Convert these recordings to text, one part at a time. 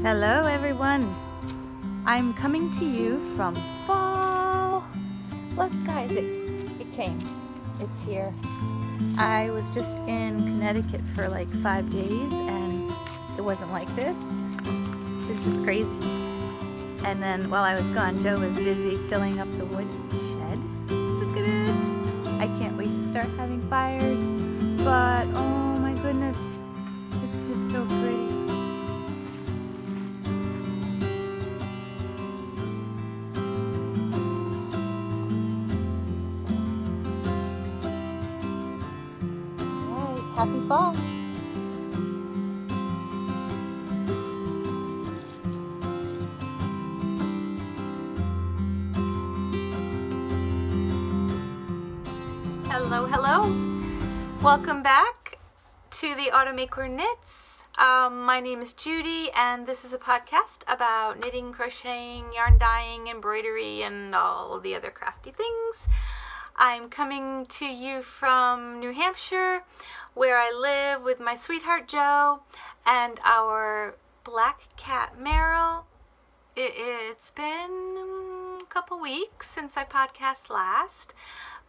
Hello everyone, I'm coming to you from fall. Look guys, it came, it's here. I was just in Connecticut for like 5 days and it wasn't like this. This is crazy. And then while I was gone, Joe was busy filling up the wood shed. Look at it. I can't wait to start having fires, but oh my goodness, it's just so pretty. Happy fall. Hello. Welcome back to the Acorn Knits. My name is Judy, and this is a podcast about knitting, crocheting, yarn dyeing, embroidery, and all the other crafty things. I'm coming to you from New Hampshire, where I live with my sweetheart Joe and our black cat Meryl. It's been a couple weeks since I podcast last,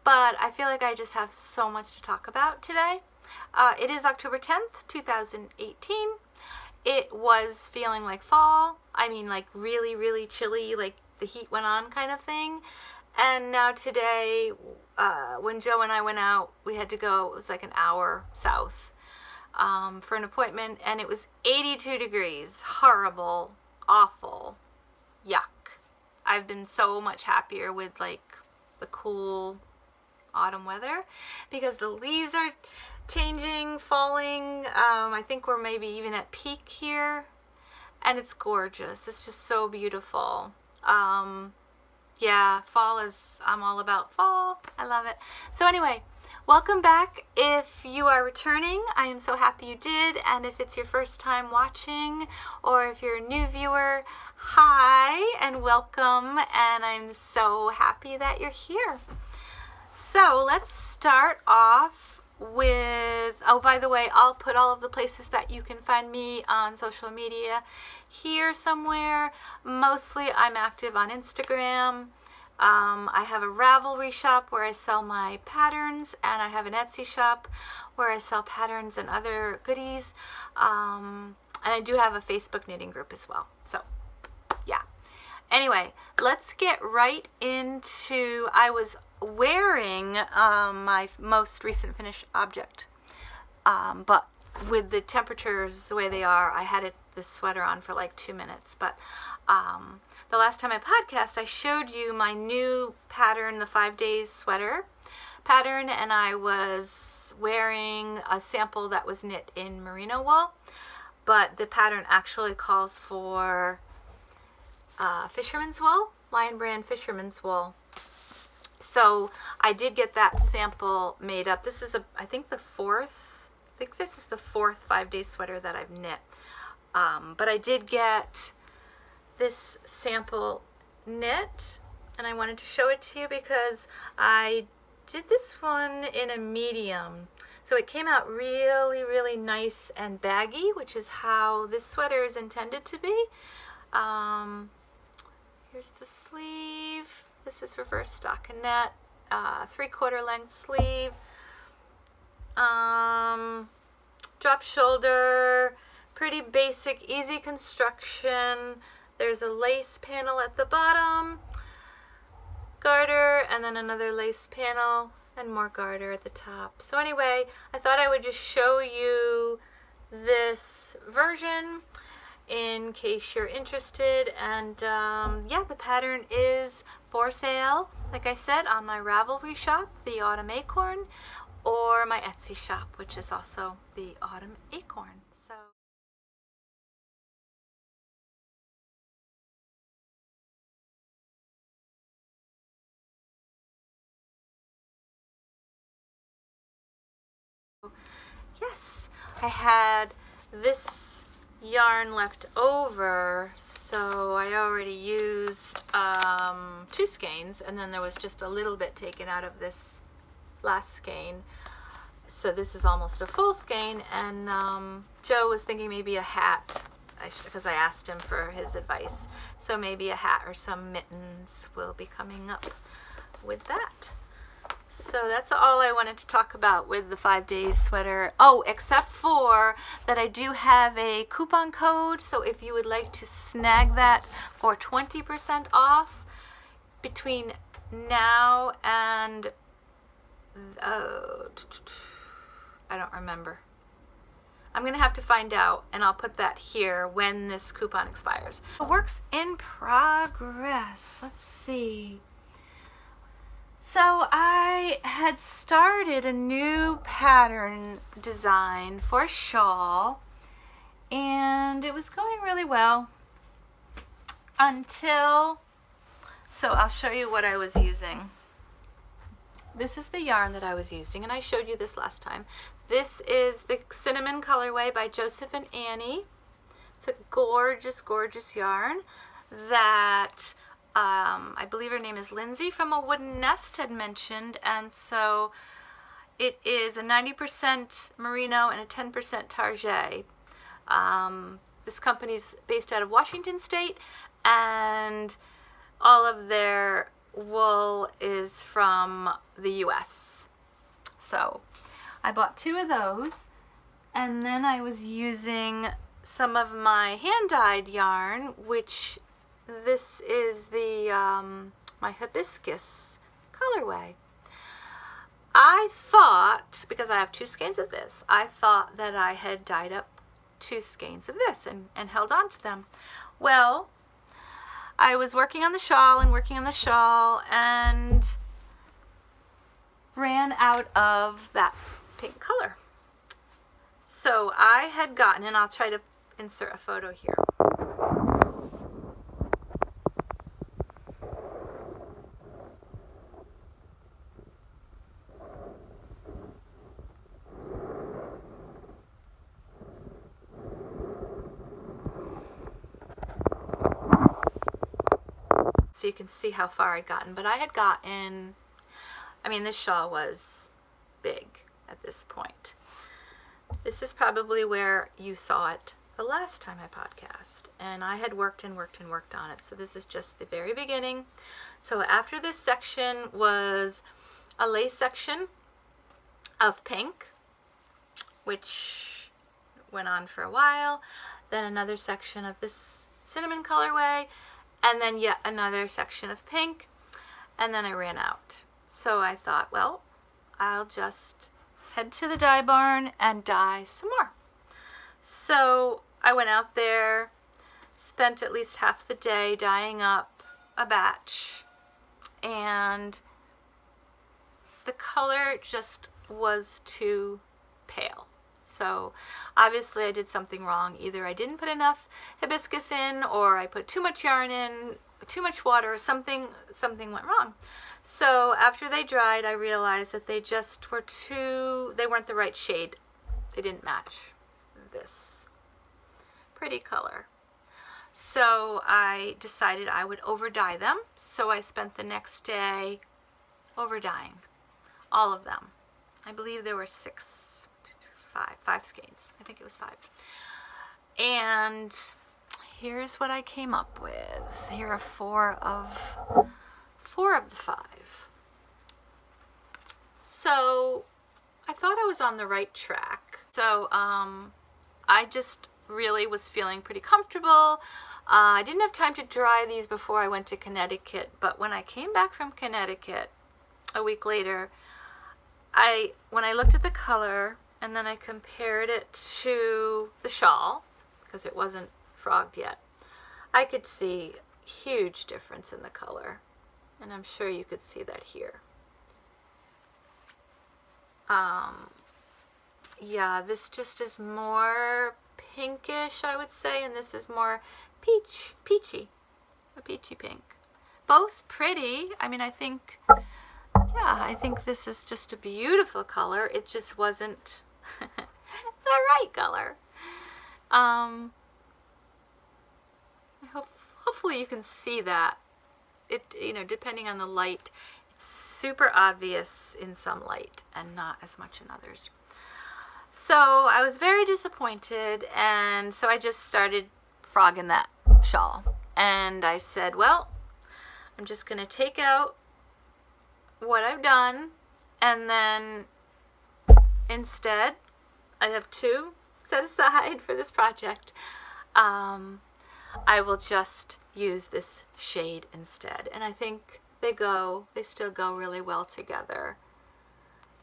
but I feel like I just have so much to talk about today. It is October 10th, 2018. It was feeling like fall. I mean, like really, really chilly, like the heat went on kind of thing. And now today, when Joe and I went out, we had to go, it was like an hour south for an appointment, and it was 82 degrees. Horrible, awful, yuck. I've been so much happier with like the cool autumn weather because the leaves are changing, falling. I think we're maybe even at peak here, and it's gorgeous. It's just so beautiful. Yeah, fall is, I'm all about fall. I love it. So anyway, welcome back. If you are returning, I am so happy you did. And if it's your first time watching, or if you're a new viewer, hi and welcome. And I'm so happy that you're here. So let's start off with, oh, by the way, I'll put all of the places that you can find me on social media here somewhere. Mostly I'm active on Instagram. I have a Ravelry shop where I sell my patterns, and I have an Etsy shop where I sell patterns and other goodies. And I do have a Facebook knitting group as well. So yeah. Anyway, let's get right into, I was wearing my most recent finished object, but with the temperatures the way they are, I had this sweater on for like 2 minutes. But the last time I podcast, I showed you my new pattern, the 5 days sweater pattern, and I was wearing a sample that was knit in merino wool, but the pattern actually calls for fisherman's wool, Lion Brand fisherman's wool. So I did get that sample made up. This is I think this is the fourth 5 day sweater that I've knit. But I did get this sample knit, and I wanted to show it to you because I did this one in a medium. So it came out really, really nice and baggy, which is how this sweater is intended to be. Here's the sleeve. This is reverse stockinette, 3/4 length sleeve, drop shoulder, pretty basic, easy construction. There's a lace panel at the bottom, garter, and then another lace panel and more garter at the top. So anyway, I thought I would just show you this version in case you're interested. And yeah, the pattern is for sale, like I said, on my Ravelry shop, the Autumn Acorn, or my Etsy shop, which is also the Autumn Acorn. So yes, I had this yarn left over, so I already used 2 skeins, and then there was just a little bit taken out of this last skein. So this is almost a full skein, and Joe was thinking maybe a hat because I asked him for his advice. So maybe a hat or some mittens will be coming up with that. So that's all I wanted to talk about with the 5 days sweater. Oh, except for that I do have a coupon code. So if you would like to snag that for 20% off between now and I don't remember. I'm going to have to find out, and I'll put that here when this coupon expires. Works in progress. Let's see. So I had started a new pattern design for a shawl, and it was going really well until, so I'll show you what I was using. This is the yarn that I was using, and I showed you this last time. This is the Cinnamon colorway by Joseph and Annie. It's a gorgeous, gorgeous yarn that I believe her name is Lindsay from A Wooden Nest had mentioned, and so it is a 90% merino and a 10% target. This company's based out of Washington State, and all of their wool is from the US. So I bought 2 of those, and then I was using some of my hand-dyed yarn, which this is the my hibiscus colorway. I thought, because I have 2 skeins of this, I thought that I had dyed up 2 skeins of this and held on to them. Well, I was working on the shawl and ran out of that pink color. So I had gotten, and I'll try to insert a photo here. So you can see how far I'd gotten, but I had gotten, I mean, this shawl was big at this point. This is probably where you saw it the last time I podcast, and I had worked and worked and worked on it. So this is just the very beginning. So after this section was a lace section of pink, which went on for a while, then another section of this cinnamon colorway, and then yet another section of pink, and then I ran out. So I thought, well, I'll just head to the dye barn and dye some more. So I went out there, spent at least half the day dyeing up a batch, and the color just was too pale. So obviously I did something wrong. Either I didn't put enough hibiscus in, or I put too much yarn in, too much water, something went wrong. So after they dried, I realized that they just were they weren't the right shade. They didn't match this pretty color. So I decided I would over dye them. So I spent the next day over dyeing all of them. I believe there were 5 skeins. I think it was 5. And here's what I came up with. Here are 4 of the 5. So I thought I was on the right track. So I just really was feeling pretty comfortable. I didn't have time to dry these before I went to Connecticut, but when I came back from Connecticut a week later, when I looked at the color and then I compared it to the shawl, because it wasn't frogged yet, I could see a huge difference in the color, and I'm sure you could see that here. Yeah, this just is more pinkish, I would say, and this is more peachy, a peachy pink. Both pretty. I mean, I think this is just a beautiful color. It just wasn't the right color. Hopefully you can see that. It, depending on the light, it's super obvious in some light and not as much in others. So I was very disappointed, and so I just started frog in that shawl. And I said, well, I'm just going to take out what I've done, and then instead, I have 2 set aside for this project. I will just use this shade instead. And I think they still go really well together.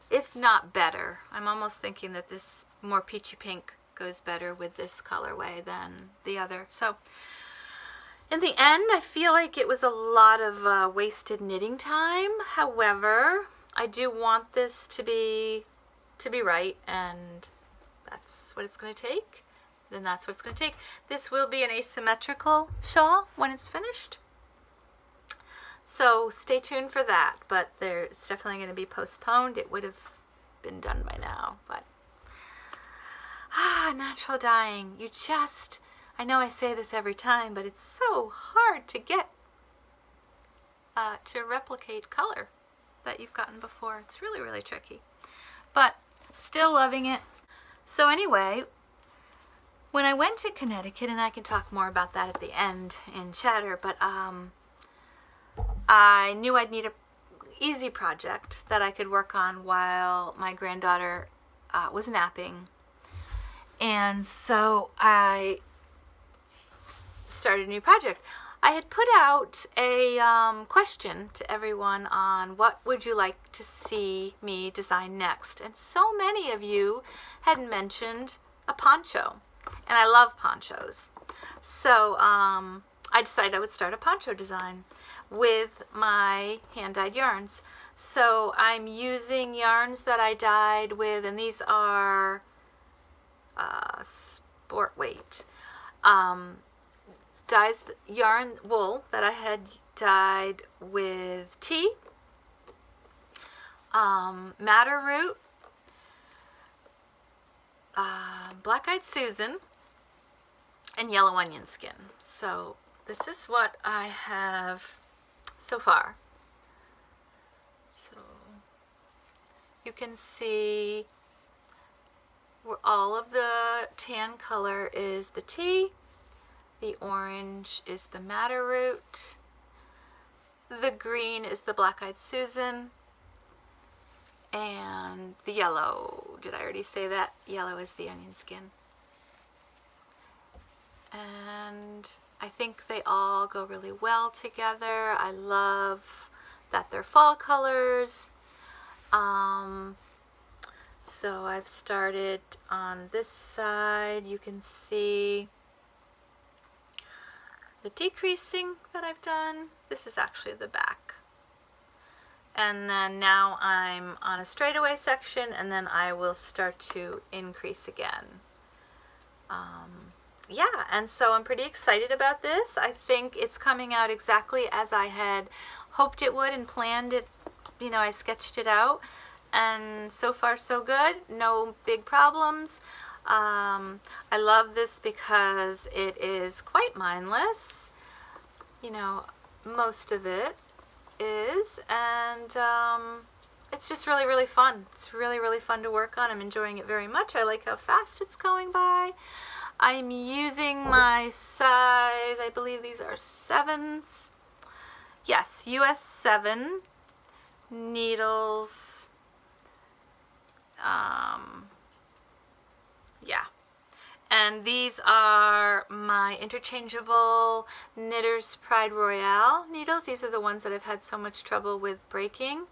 If not better. I'm almost thinking that this more peachy pink goes better with this colorway than the other. So in the end, I feel like it was a lot of wasted knitting time. However, I do want this to be right, and that's what it's going to take. Then that's what it's going to take. This will be an asymmetrical shawl when it's finished. So stay tuned for that, but it's definitely going to be postponed. It would have been done by now, but natural dyeing. I know I say this every time, but it's so hard to get to replicate color that you've gotten before. It's really, really tricky, but still loving it. So anyway, when I went to Connecticut, and I can talk more about that at the end in chatter, but I knew I'd need an easy project that I could work on while my granddaughter was napping. And so I started a new project. I had put out a question to everyone on what would you like to see me design next. And so many of you had mentioned a poncho. And I love ponchos. So I decided I would start a poncho design with my hand-dyed yarns. So I'm using yarns that I dyed with, and these are sport weight. Dyes yarn wool that I had dyed with tea, madder root, black-eyed Susan, and yellow onion skin. So this is what I have so far. So you can see where all of the tan color is the tea, the orange is the madder root, the green is the black-eyed Susan, and the yellow, did I already say that? Yellow is the onion skin. And I think they all go really well together. I love that they're fall colors. So I've started on this side. You can see the decreasing that I've done. This is actually the back. And then now I'm on a straightaway section, and then I will start to increase again. Yeah, and so I'm pretty excited about this. I think it's coming out exactly as I had hoped it would and planned it. You know, I sketched it out, and so far so good. No big problems. I love this because it is quite mindless. You know, most of it is, and it's just really, really fun. It's really, really fun to work on. I'm enjoying it very much. I like how fast it's going by. I'm using my size, I believe these are 7s. Yes, US 7 needles. Yeah. And these are my interchangeable Knitter's Pride Royale needles. These are the ones that I've had so much trouble with breaking.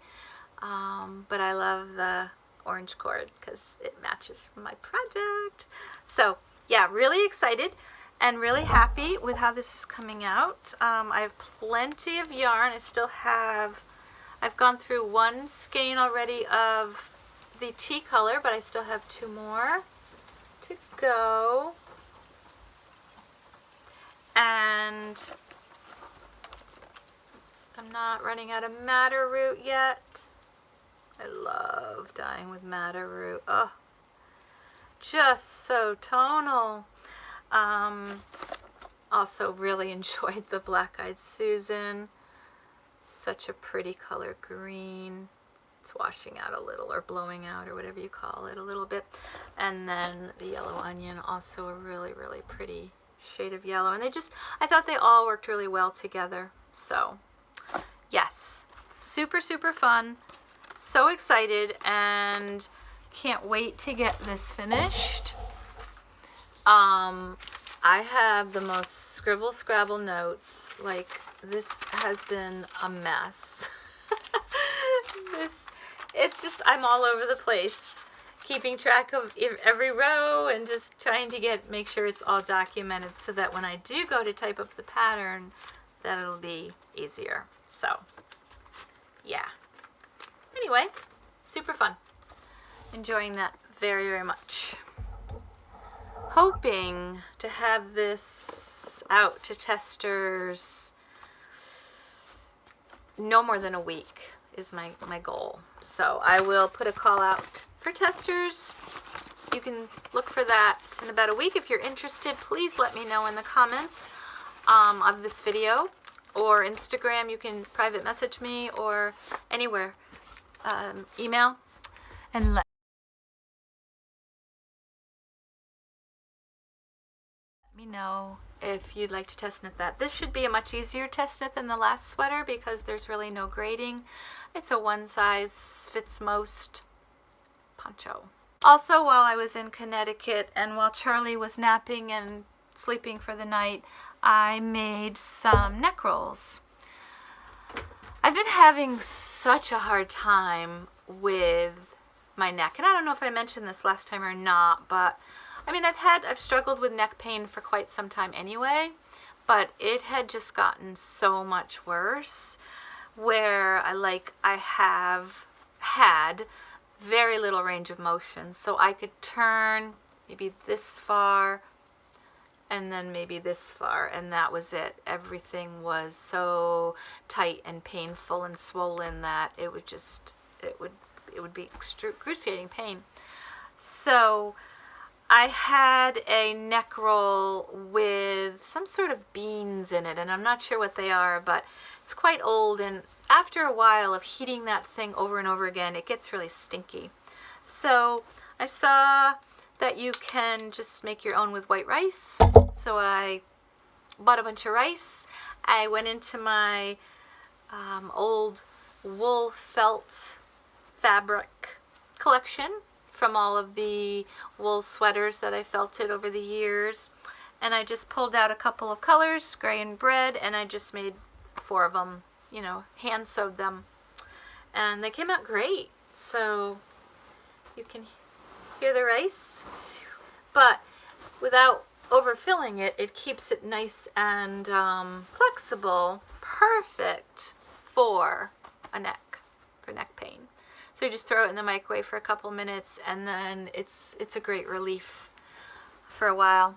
But I love the orange cord because it matches my project. So yeah, really excited and really happy with how this is coming out. I have plenty of yarn. I've gone through one skein already of the tea color, but I still have 2 more to go. And I'm not running out of madder root yet. I love dyeing with madder root. Oh, just so tonal. Also really enjoyed the black-eyed Susan. Such a pretty color green. It's washing out a little, or blowing out, or whatever you call it, a little bit. And then the yellow onion, also a really, really pretty shade of yellow, and I thought they all worked really well together. So yes, super, super fun. So excited and can't wait to get this finished. I have the most scribble scrabble notes. Like, this has been a mess. It's just, I'm all over the place, keeping track of every row and just trying to make sure it's all documented so that when I do go to type up the pattern, that it'll be easier. So, yeah. Anyway, super fun. Enjoying that very, very much. Hoping to have this out to testers no more than a week is my goal. So I will put a call out for testers. You can look for that in about a week. If you're interested, please let me know in the comments of this video, or Instagram. You can private message me, or anywhere, email, and let me know if you'd like to test knit that. This should be a much easier test knit than the last sweater because there's really no grading. It's a one size fits most poncho. Also, while I was in Connecticut and while Charlie was napping and sleeping for the night, I made some neck rolls. I've been having such a hard time with my neck, and I don't know if I mentioned this last time or not, but I mean, I've struggled with neck pain for quite some time anyway, but it had just gotten so much worse, where I have had very little range of motion. So I could turn maybe this far and then maybe this far, and that was it. Everything was so tight and painful and swollen that it would be excruciating pain. So I had a neck roll with some sort of beans in it, and I'm not sure what they are, but it's quite old, and after a while of heating that thing over and over again, it gets really stinky. So I saw that you can just make your own with white rice, so I bought a bunch of rice. I went into my old wool felt fabric collection from all of the wool sweaters that I felted over the years, and I just pulled out a couple of colors, gray and red, and I just made 4 of them, you know, hand sewed them, and they came out great. So you can hear the rice, but without overfilling it, it keeps it nice and flexible, perfect for neck pain. So you just throw it in the microwave for a couple minutes, and then it's a great relief for a while.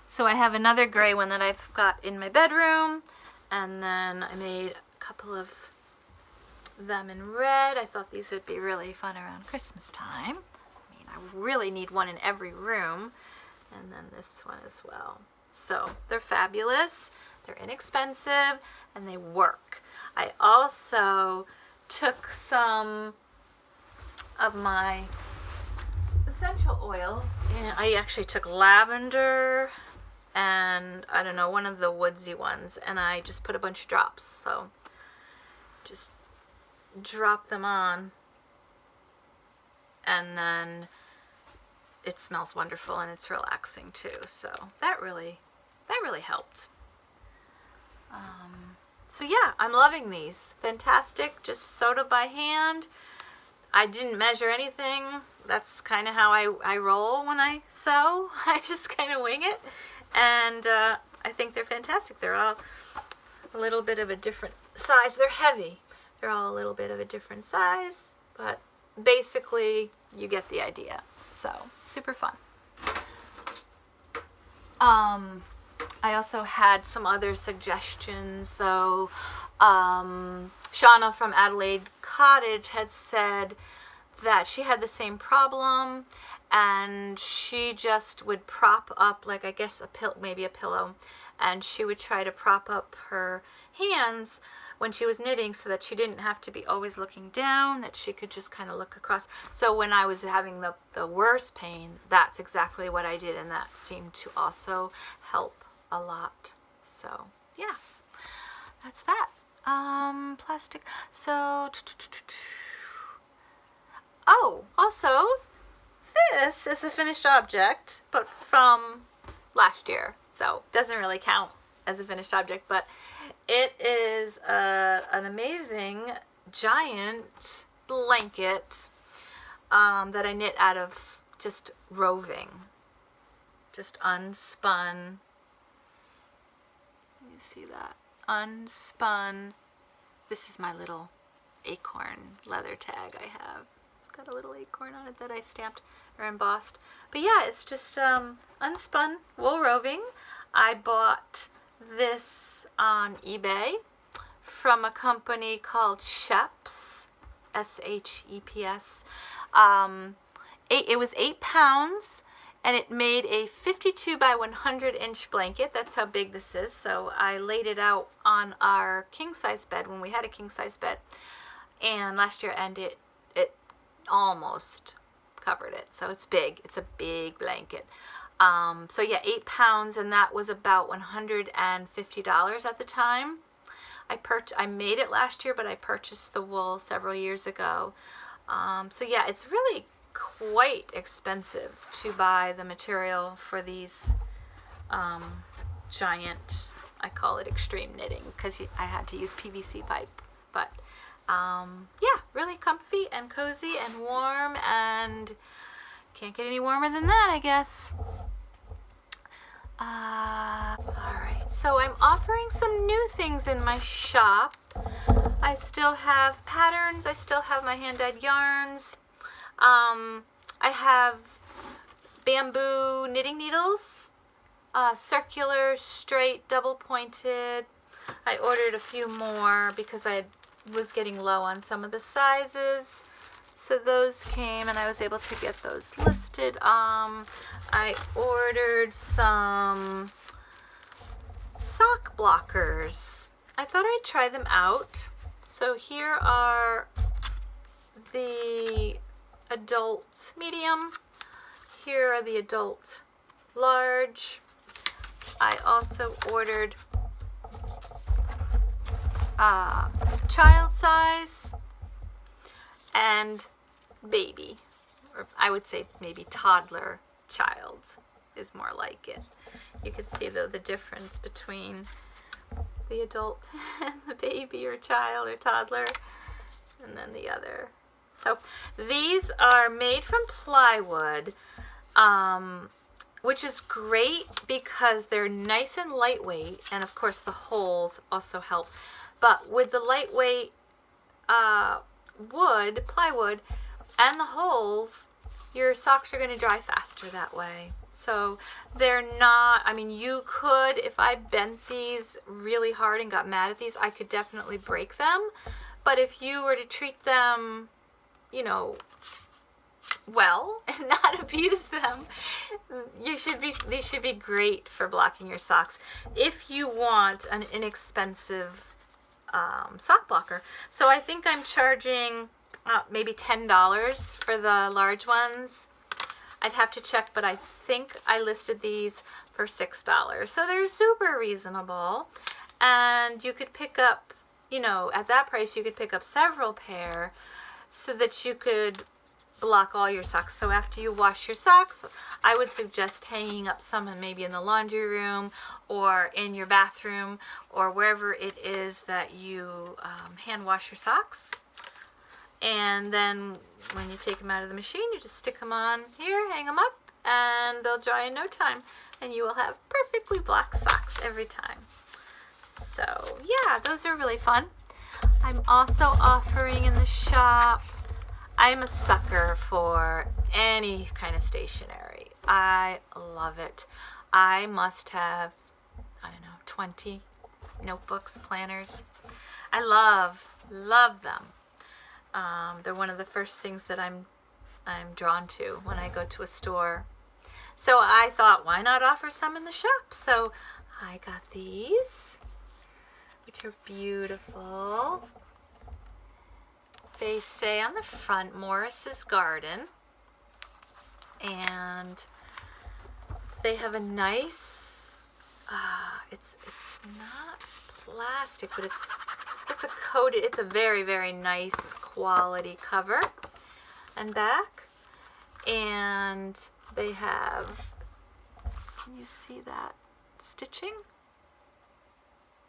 So I have another gray one that I've got in my bedroom, and then I made a couple of them in red. I thought these would be really fun around Christmas time. I mean, I really need one in every room, and then this one as well. So they're fabulous, they're inexpensive, and they work. I also took some of my essential oils, and I actually took lavender and I don't know, one of the woodsy ones, and I just put a bunch of drops. So just drop them on, and then it smells wonderful and it's relaxing too. So that really helped. So yeah, I'm loving these. Fantastic. Just sewed up by hand. I didn't measure anything. That's kind of how I roll when I sew. I just kind of wing it, and I think they're fantastic. They're all a little bit of a different size. They're heavy. They're all a little bit of a different size, but basically you get the idea. So super fun. I also had some other suggestions though. Shauna from Adelaide Cottage had said that she had the same problem, and she just would prop up, like, I guess maybe a pillow, and she would try to prop up her hands when she was knitting so that she didn't have to be always looking down, that she could just kind of look across. So when I was having the worst pain, that's exactly what I did, and that seemed to also help a lot. So yeah, that's that. Plastic. So, oh, also, this is a finished object, but from last year. So, doesn't really count as a finished object, but it is an amazing giant blanket that I knit out of just roving. Just unspun. You see that? Unspun. This is my little Acorn leather tag I have. It's got a little acorn on it that I stamped or embossed. But yeah, it's just unspun wool roving. I bought this on eBay from a company called Sheps, S-H-E-P-S. It was 8 pounds. And it made a 52 by 100 inch blanket. That's how big this is. So I laid it out on our king size bed when we had a king size bed. And last year, and it almost covered it. So it's big. It's a big blanket. So yeah, 8 pounds, and that was about $150 at the time. I made it last year, but I purchased the wool several years ago. So yeah, it's really quite expensive to buy the material for these giant, I call it extreme knitting because I had to use PVC pipe, but yeah, really comfy and cozy and warm, and can't get any warmer than that, I guess. Alright, so I'm offering some new things in my shop. I still have patterns, I still have my hand-dyed yarns. I have bamboo knitting needles, circular, straight, double pointed. I ordered a few more because I was getting low on some of the sizes. So those came and I was able to get those listed. I ordered some sock blockers. I thought I'd try them out. So here are the adult medium. Here are the adult large. I also ordered child size and baby, or I would say maybe toddler child is more like it. You could see though the difference between the adult and the baby or child or toddler, and then the other. So these are made from plywood, which is great because they're nice and lightweight, and of course the holes also help. But with the lightweight plywood, and the holes, your socks are going to dry faster that way. So they're not, I mean, you could, if I bent these really hard and got mad at these, I could definitely break them. But if you were to treat them, you know, well, and not abuse them, these should be great for blocking your socks if you want an inexpensive sock blocker. So I think I'm charging maybe $10 for the large ones. I'd have to check, but I think I listed these for $6. So they're super reasonable, and you could pick up, you know, at that price you could pick up several pair so that you could block all your socks. So after you wash your socks, I would suggest hanging up some maybe in the laundry room or in your bathroom or wherever it is that you hand wash your socks. And then when you take them out of the machine, you just stick them on here, hang them up, and they'll dry in no time. And you will have perfectly black socks every time. So yeah, those are really fun. I'm also offering in the shop, I'm a sucker for any kind of stationery. I love it. I must have, I don't know, 20 notebooks, planners. I love them. They're one of the first things that I'm drawn to when I go to a store. So I thought, why not offer some in the shop? So I got these, which are beautiful. They say on the front, Morris's Garden, and they have a nice it's not plastic, but it's a coated, it's a very, very nice quality cover and back. And they have, can you see that stitching?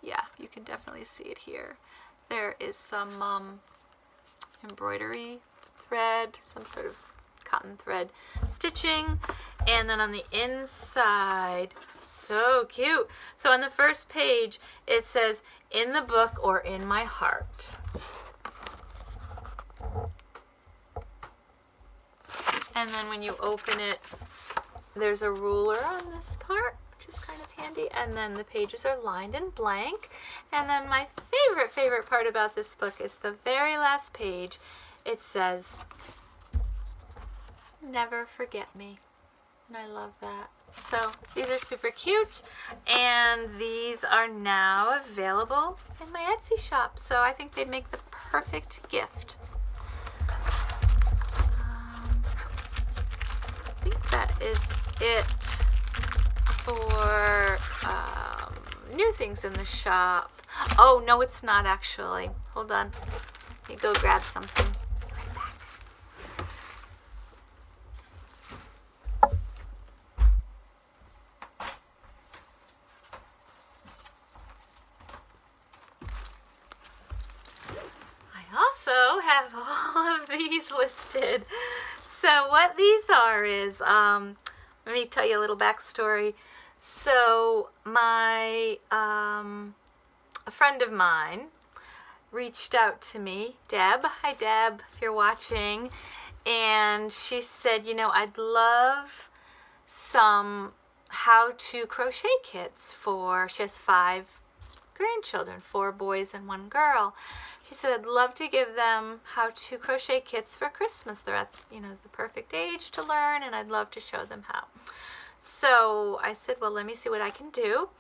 Yeah, you can definitely see it here. There is some embroidery thread, some sort of cotton thread stitching, and then on the inside, so cute. So on the first page it says, "In the book or in my heart." And then when you open it, there's a ruler on this part, which is kind of handy, and then the pages are lined and blank. And then my favorite part about this book is the very last page. It says, "Never forget me." And I love that. So these are super cute, and these are now available in my Etsy shop. So I think they make the perfect gift. I think that is it for new things in the shop. Oh, no, it's not actually. Hold on. Let me go grab something. Right back. I also have all of these listed. So what these are is, let me tell you a little backstory. So a friend of mine reached out to me, Deb. Hi Deb, if you're watching. And she said, you know, I'd love some how-to crochet kits for, she has 5 grandchildren, 4 boys and 1 girl. She said, I'd love to give them how-to crochet kits for Christmas. They're at, you know, the perfect age to learn, and I'd love to show them how. So I said, well, let me see what I can do.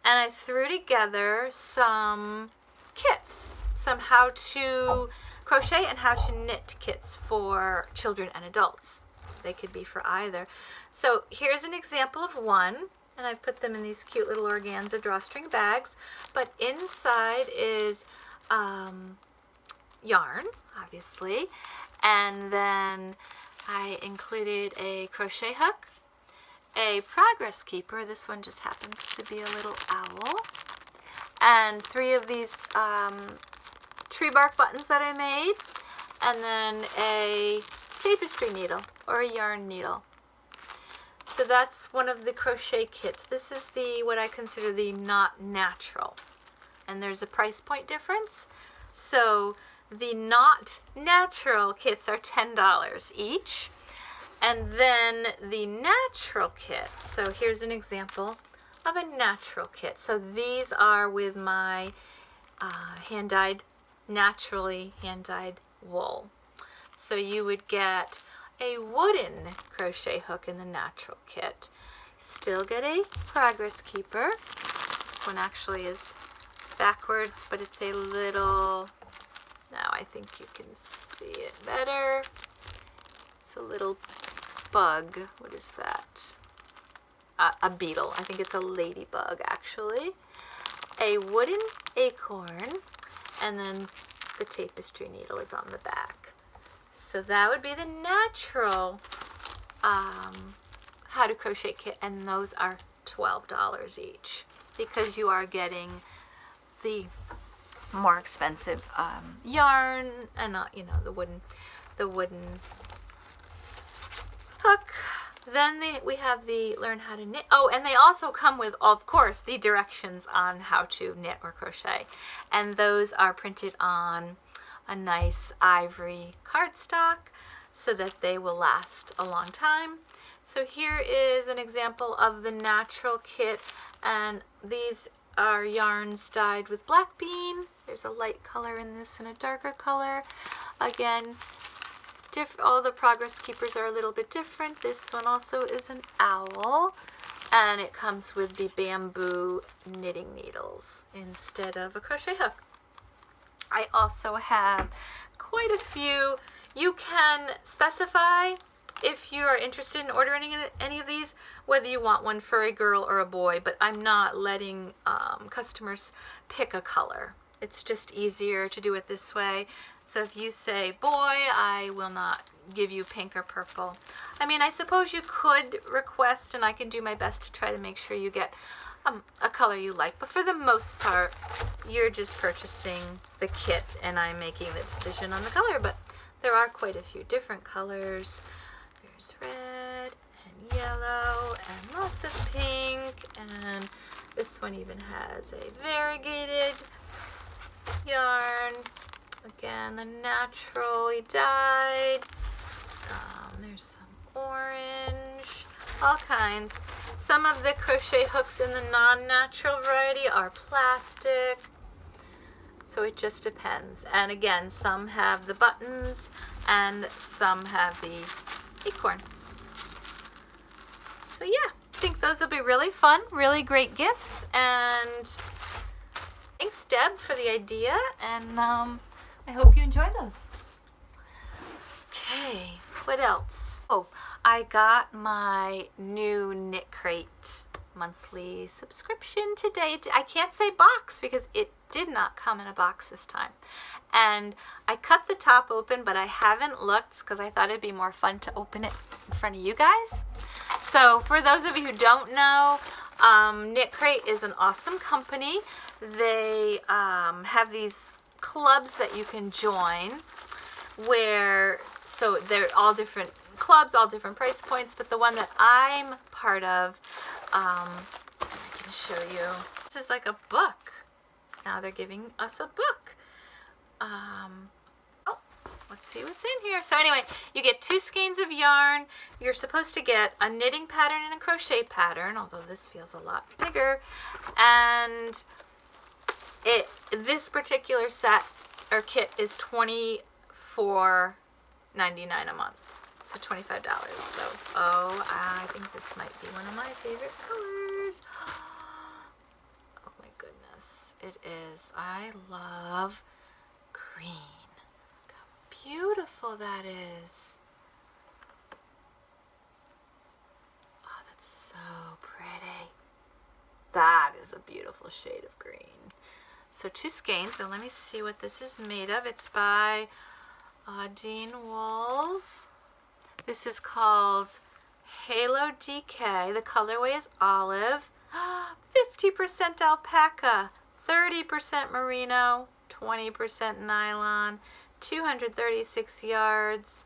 And I threw together some kits, some how-to crochet and how-to knit kits for children and adults. They could be for either. So here's an example of one, and I've put them in these cute little organza drawstring bags. But inside is yarn, obviously, and then I included a crochet hook, a progress keeper. This one just happens to be a little owl, and 3 of these tree bark buttons that I made, and then a tapestry needle or a yarn needle. So that's one of the crochet kits. This is the, what I consider the not natural, and there's a price point difference. So the not natural kits are $10 each, and then the natural kits, so here's an example of a natural kit. So these are with my hand-dyed, naturally hand-dyed wool. So you would get a wooden crochet hook in the natural kit. Still get a progress keeper. This one actually is backwards, but it's a little, now I think you can see it better. It's a little bug. What is that? A beetle. I think it's a ladybug, actually. A wooden acorn, and then the tapestry needle is on the back. So that would be the natural how to crochet kit, and those are $12 each, because you are getting the more expensive yarn and not, you know, the wooden hook. Then we have the learn how to knit. Oh, and they also come with, of course, the directions on how to knit or crochet, and those are printed on a nice ivory cardstock so that they will last a long time. So here is an example of the natural kit, and these are yarns dyed with black bean. There's a light color in this and a darker color. Again, all the progress keepers are a little bit different. This one also is an owl, and it comes with the bamboo knitting needles instead of a crochet hook. I also have quite a few. You can specify if you are interested in ordering any of these, whether you want one for a girl or a boy, but I'm not letting customers pick a color. It's just easier to do it this way. So if you say boy, I will not give you pink or purple. I mean, I suppose you could request, and I can do my best to try to make sure you get a color you like, but for the most part, you're just purchasing the kit and I'm making the decision on the color. But there are quite a few different colors. There's red and yellow and lots of pink, and this one even has a variegated yarn. Again, the naturally dyed. There's some orange, all kinds. Some of the crochet hooks in the non-natural variety are plastic, so it just depends. And again, some have the buttons and some have the acorn. So yeah, I think those will be really fun, really great gifts, and thanks Deb for the idea, and I hope you enjoy those. Okay, what else? Oh, I got my new Knit Crate monthly subscription today. I can't say box because it did not come in a box this time. And I cut the top open, but I haven't looked because I thought it'd be more fun to open it in front of you guys. So for those of you who don't know, Knit Crate is an awesome company. They have these clubs that you can join so they're all different clubs, all different price points, but the one that I'm part of, I can show you. This is like a book. Now they're giving us a book. Oh, let's see what's in here. So anyway, you get 2 skeins of yarn. You're supposed to get a knitting pattern and a crochet pattern, although this feels a lot bigger. And this particular set or kit is $24.99 a month. So $25. So, I think this might be one of my favorite colors. Oh my goodness. It is. I love green. Look how beautiful that is. Oh, that's so pretty. That is a beautiful shade of green. So 2 skeins. So let me see what this is made of. It's by Dean Wools. This is called Halo DK. The colorway is olive. 50% alpaca, 30% merino, 20% nylon, 236 yards.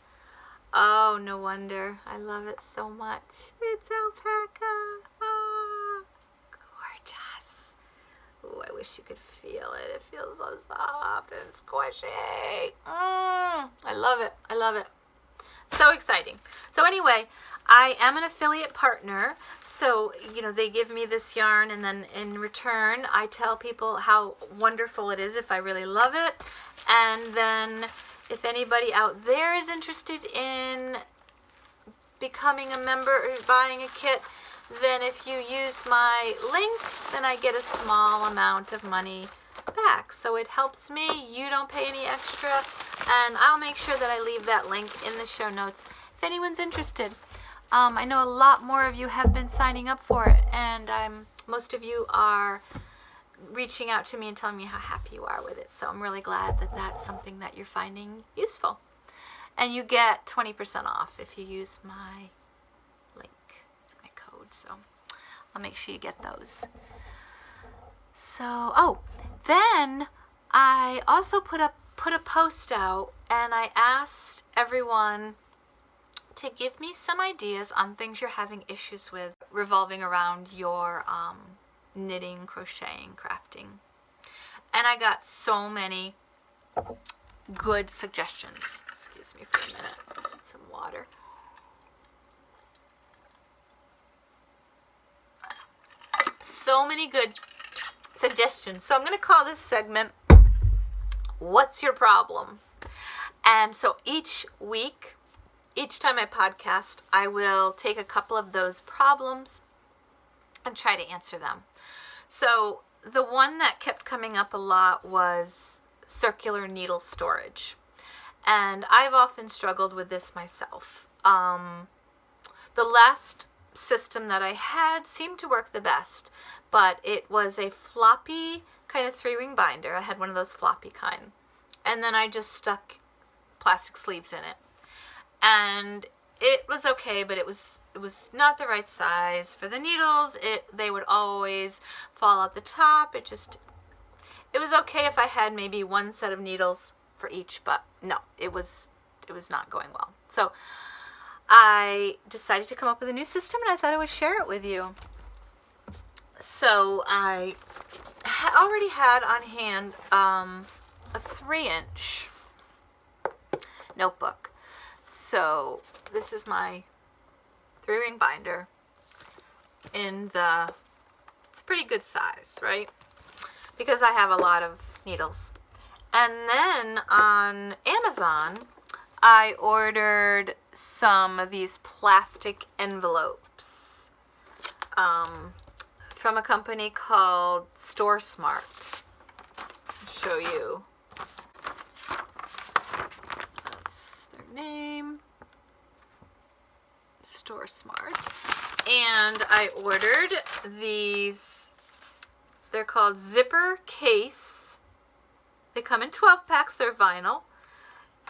Oh, no wonder. I love it so much. It's alpaca. Oh, gorgeous. Ooh, I wish you could feel it. It feels so soft and squishy. I love it. I love it. So exciting. So anyway, I am an affiliate partner, so they give me this yarn, and then in return I tell people how wonderful it is if I really love it. And then if anybody out there is interested in becoming a member or buying a kit, then if you use my link, then I get a small amount of money back. So it helps me, you don't pay any extra, and I'll make sure that I leave that link in the show notes if anyone's interested. I know a lot more of you have been signing up for it, and most of you are reaching out to me and telling me how happy you are with it. So I'm really glad that that's something that you're finding useful. And you get 20% off if you use my link, my code. So I'll make sure you get those. So, then I also put a post out, and I asked everyone to give me some ideas on things you're having issues with revolving around your knitting, crocheting, crafting. And I got so many good suggestions. Excuse me for a minute. Get some water. So many good suggestions. So I'm going to call this segment What's Your Problem? And so each week, each time I podcast, I will take a couple of those problems and try to answer them. So the one that kept coming up a lot was circular needle storage. And I've often struggled with this myself. The last system that I had seemed to work the best, but it was a floppy kind of 3-ring binder. I had one of those floppy kind. And then I just stuck plastic sleeves in it. And it was okay, but it was not the right size for the needles. They would always fall out the top. It was okay if I had maybe one set of needles for each, but no, it was not going well. So I decided to come up with a new system, and I thought I would share it with you. So I already had on hand a 3-inch notebook. So this is my 3-ring binder it's a pretty good size, right? Because I have a lot of needles. And then on Amazon, I ordered some of these plastic envelopes from a company called Store Smart. I'll show you. That's their name. Store Smart. And I ordered these. They're called zipper case. They come in 12 packs. They're vinyl.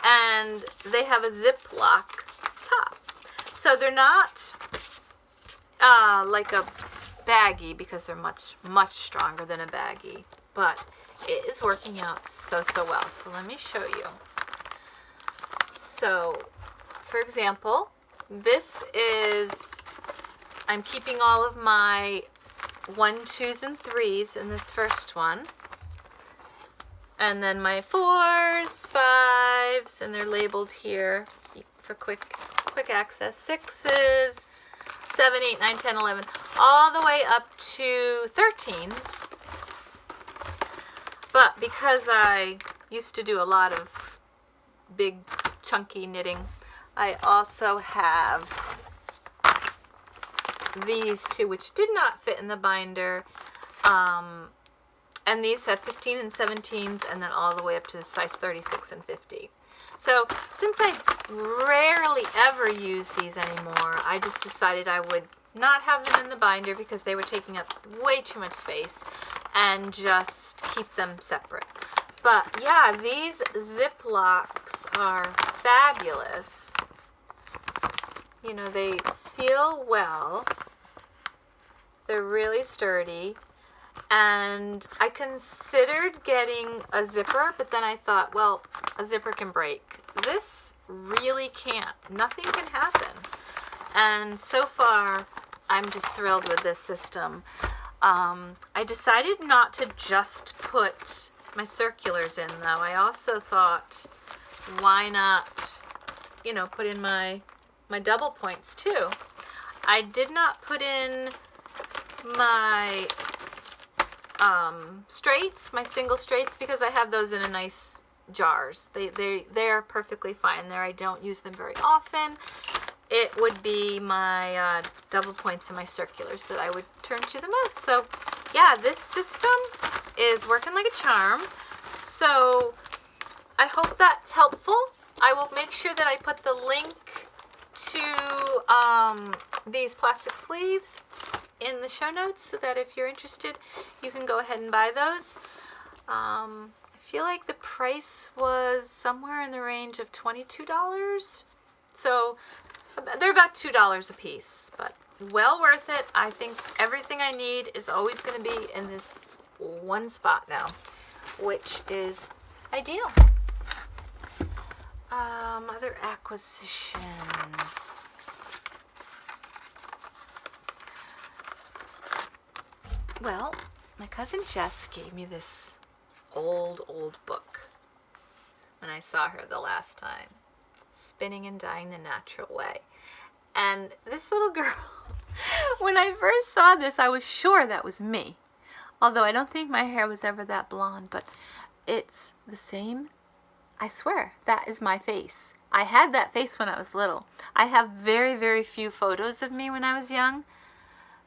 And they have a Ziploc top. So they're not like a baggie, because they're much, much stronger than a baggie. But it is working out so well. So let me show you. So, for example, I'm keeping all of my 1, 2s, and 3s in this first one. And then my 4s, 5s, and they're labeled here for quick access. 6s, 7, 8, 9, 10, 11, all the way up to 13s. But because I used to do a lot of big, chunky knitting, I also have these two, which did not fit in the binder. And these had 15 and 17s, and then all the way up to size 36 and 50. So since I rarely ever use these anymore, I just decided I would not have them in the binder because they were taking up way too much space, and just keep them separate. But yeah, these Ziplocs are fabulous. You know, they seal well. They're really sturdy. And I considered getting a zipper, but then I thought, well, a zipper can break. This really can't. Nothing can happen. And so far, I'm just thrilled with this system. I decided not to just put my circulars in, though. I also thought, why not, you know, put in my double points, too. I did not put in my straights, my single straights, because I have those in a nice jars. They are perfectly fine there. I don't use them very often. It would be my double points and my circulars that I would turn to the most. So yeah, this system is working like a charm. So I hope that's helpful. I will make sure that I put the link to these plastic sleeves in the show notes, so that if you're interested, you can go ahead and buy those. I feel like the price was somewhere in the range of $22. So they're about $2 a piece, but well worth it. I think everything I need is always going to be in this one spot now, which is ideal. Other acquisitions. Well, my cousin Jess gave me this old book when I saw her the last time. Spinning and Dyeing the Natural Way. And this little girl, when I first saw this, I was sure that was me. Although I don't think my hair was ever that blonde, but it's the same. I swear, that is my face. I had that face when I was little. I have very, very few photos of me when I was young.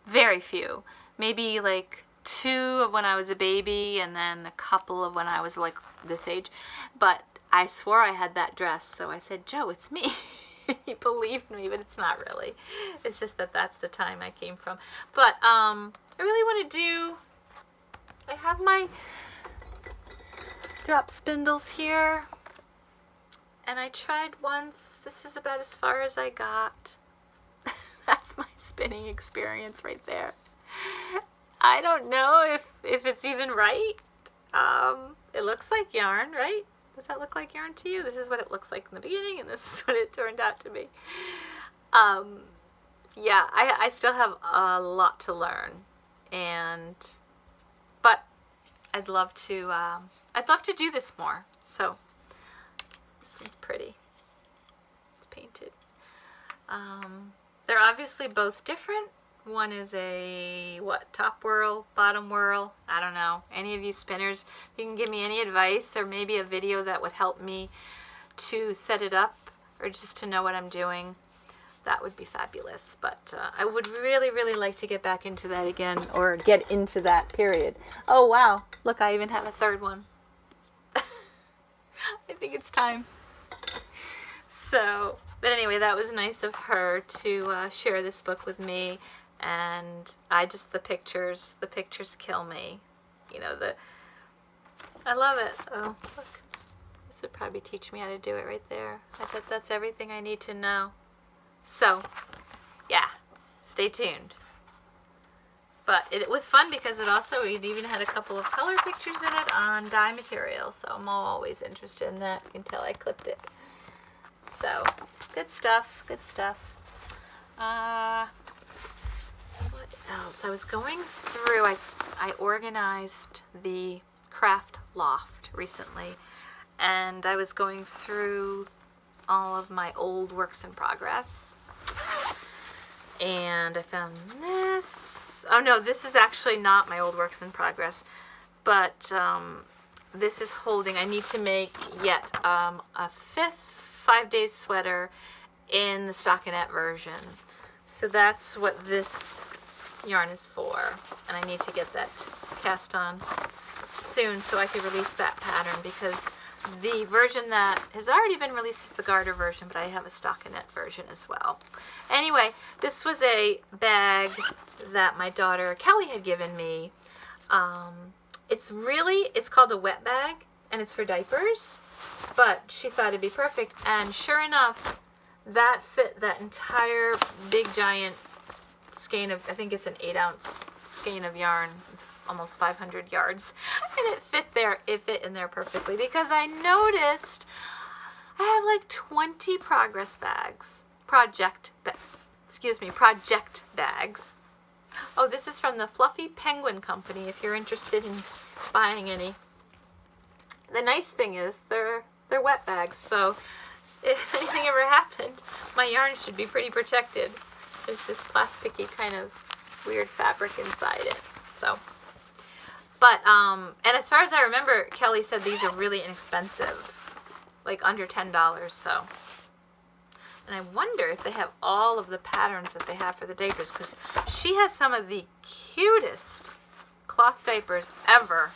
Very few. Maybe like 2 of when I was a baby, and then a couple of when I was like this age. But I swore I had that dress, so I said, Joe, it's me. He believed me, but it's not really. It's just that that's the time I came from. But I really want to do, I have my drop spindles here, and I tried once. This is about as far as I got. That's my spinning experience right there. I don't know if it's even right. It looks like yarn, right? Does that look like yarn to you? This is what it looks like in the beginning, and this is what it turned out to be. Yeah, I still have a lot to learn, but I'd love to do this more. So this one's pretty. It's painted. They're obviously both different. One is a, top whirl, bottom whirl, I don't know. Any of you spinners, you can give me any advice or maybe a video that would help me to set it up or just to know what I'm doing. That would be fabulous. But I would really, really like to get back into that again, or get into that period. Oh, wow. Look, I even have a third one. I think it's time. So, but anyway, that was nice of her to share this book with me. And the pictures kill me. You know, I love it. Oh, look. This would probably teach me how to do it right there. I bet that's everything I need to know. So, yeah, stay tuned. But it was fun because it even had a couple of color pictures in it on dye material. So I'm always interested in that until I clipped it. So, good stuff, good stuff. What else? I was going through, I organized the craft loft recently, and I was going through all of my old works in progress, and I found this. Oh no, this is actually not my old works in progress, but this is holding. I need to make yet a 5th 5-day sweater in the stockinette version. So that's what this yarn is for, and I need to get that cast on soon so I can release that pattern, because the version that has already been released is the garter version, but I have a stockinette version as well. Anyway, this was a bag that my daughter Kelly had given me. It's called a wet bag, and it's for diapers, but she thought it'd be perfect, and sure enough, that fit that entire big giant skein of, I think it's an 8-ounce skein of yarn, almost 500 yards, and it fit in there perfectly, because I noticed I have like 20 project bags. Oh, this is from the Fluffy Penguin Company if you're interested in buying any. The nice thing is they're wet bags, so if anything ever happened, my yarn should be pretty protected. There's this plasticky kind of weird fabric inside it. So, but, and as far as I remember, Kelly said these are really inexpensive, like under $10, so. And I wonder if they have all of the patterns that they have for the diapers, because she has some of the cutest cloth diapers ever.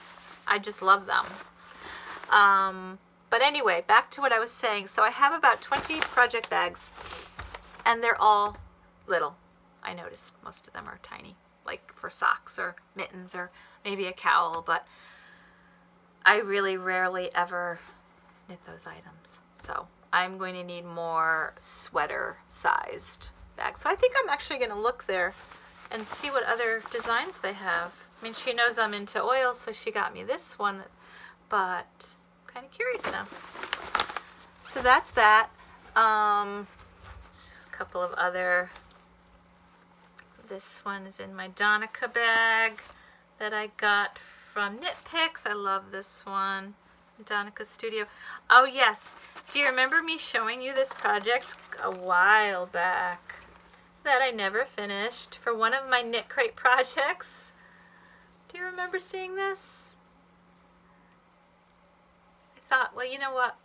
I just love them. But anyway, back to what I was saying. So I have about 20 project bags, and they're all little. I noticed most of them are tiny, like for socks or mittens or maybe a cowl, but I really rarely ever knit those items. So I'm going to need more sweater-sized bags. So I think I'm actually going to look there and see what other designs they have. I mean, she knows I'm into oil, so she got me this one, but I'm kind of curious now. So that's that. A couple of other. This one is in my Donica bag that I got from Knit Picks. I love this one. Donica Studio. Oh yes, do you remember me showing you this project a while back that I never finished for one of my Knit Crate projects? Do you remember seeing this? I thought, well, you know what?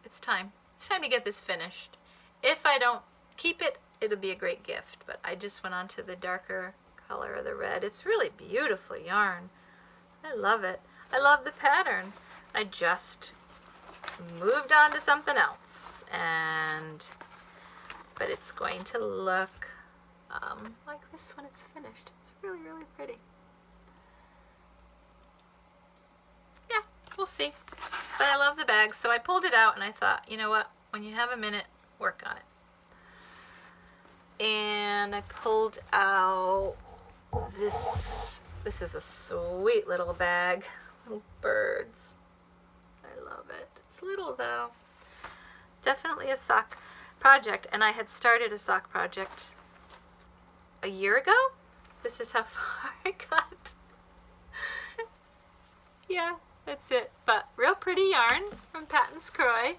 It's time. It's time to get this finished. If I don't keep it, it'll be a great gift. But I just went on to the darker color of the red. It's really beautiful yarn. I love it. I love the pattern. I just moved on to something else, and but it's going to look like this when it's finished. It's really, really pretty. Yeah, we'll see. But I love the bag, so I pulled it out and I thought, you know what, when you have a minute, work on it. And I pulled out this. This is a sweet little bag. Little birds. I love it. It's little though. Definitely a sock project, and I had started a sock project a year ago. This is how far I got. Yeah, that's it. But real pretty yarn from Patton's Croy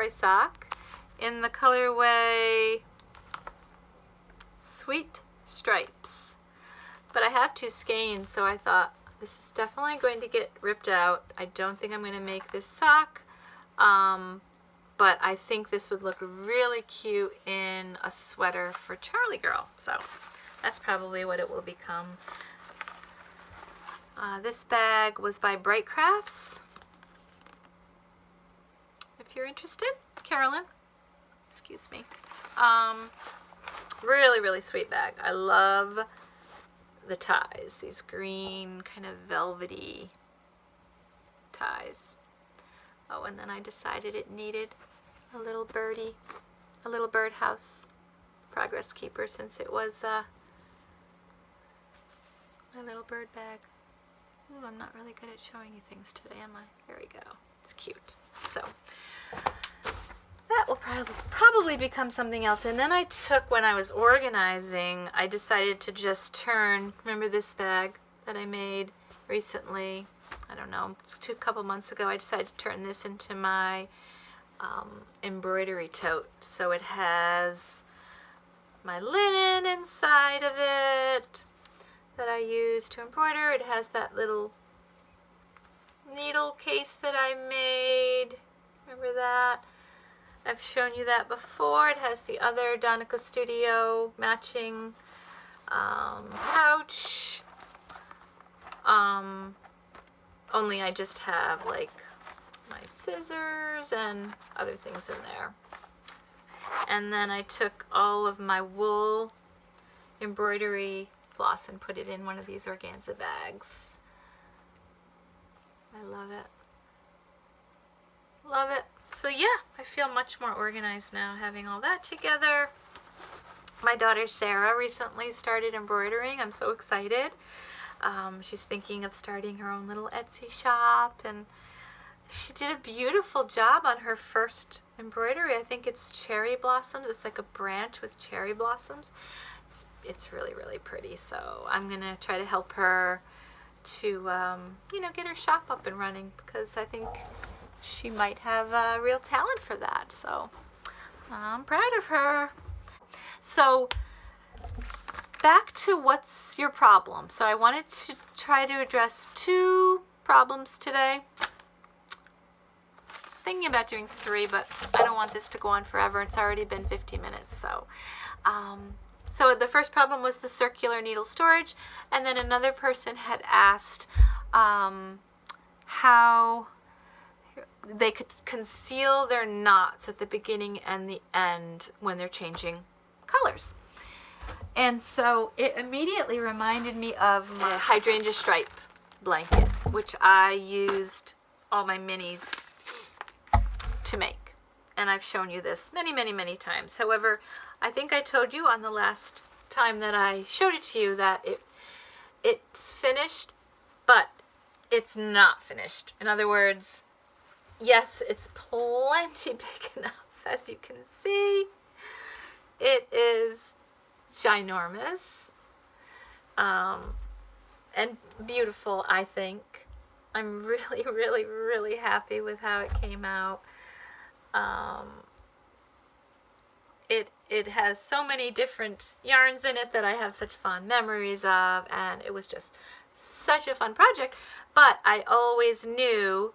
sock in the colorway Sweet Stripes. But I have two skeins, so I thought this is definitely going to get ripped out. I don't think I'm going to make this sock, but I think this would look really cute in a sweater for Charlie Girl. So that's probably what it will become. This bag was by Bright Crafts. If you're interested, Carolyn. Excuse me. Really, really sweet bag. I love the ties, these green kind of velvety ties. Oh, and then I decided it needed a little birdie, a little birdhouse progress keeper, since it was my little bird bag. Ooh, I'm not really good at showing you things today, am I? There we go. It's cute. So that will probably become something else. And then I took, when I was organizing, I decided to just turn, remember this bag that I made recently? I don't know, a couple months ago. I decided to turn this into my embroidery tote. So it has my linen inside of it that I use to embroider. It has that little needle case that I made. Remember that? I've shown you that before. It has the other Donica Studio matching pouch. Only I just have like my scissors and other things in there. And then I took all of my wool embroidery floss and put it in one of these organza bags. I love it. Love it. So yeah, I feel much more organized now having all that together. My daughter Sarah recently started embroidering. I'm so excited. She's thinking of starting her own little Etsy shop, and she did a beautiful job on her first embroidery. I think it's cherry blossoms. It's like a branch with cherry blossoms. It's really, really pretty. So I'm gonna try to help her to you know, get her shop up and running, because I think she might have a real talent for that. So I'm proud of her. So back to what's your problem. So I wanted to try to address two problems today. I was thinking about doing 3, but I don't want this to go on forever. It's already been 50 minutes. So so the first problem was the circular needle storage, and then another person had asked how they could conceal their knots at the beginning and the end when they're changing colors. And so it immediately reminded me of my hydrangea stripe blanket, which I used all my minis to make. And I've shown you this many, many, many times. However, I think I told you on the last time that I showed it to you that it's finished, but it's not finished. In other words, yes, it's plenty big enough. As you can see, it is ginormous and beautiful, I think. I'm really, really, really happy with how it came out. It has so many different yarns in it that I have such fond memories of, and it was just such a fun project. But I always knew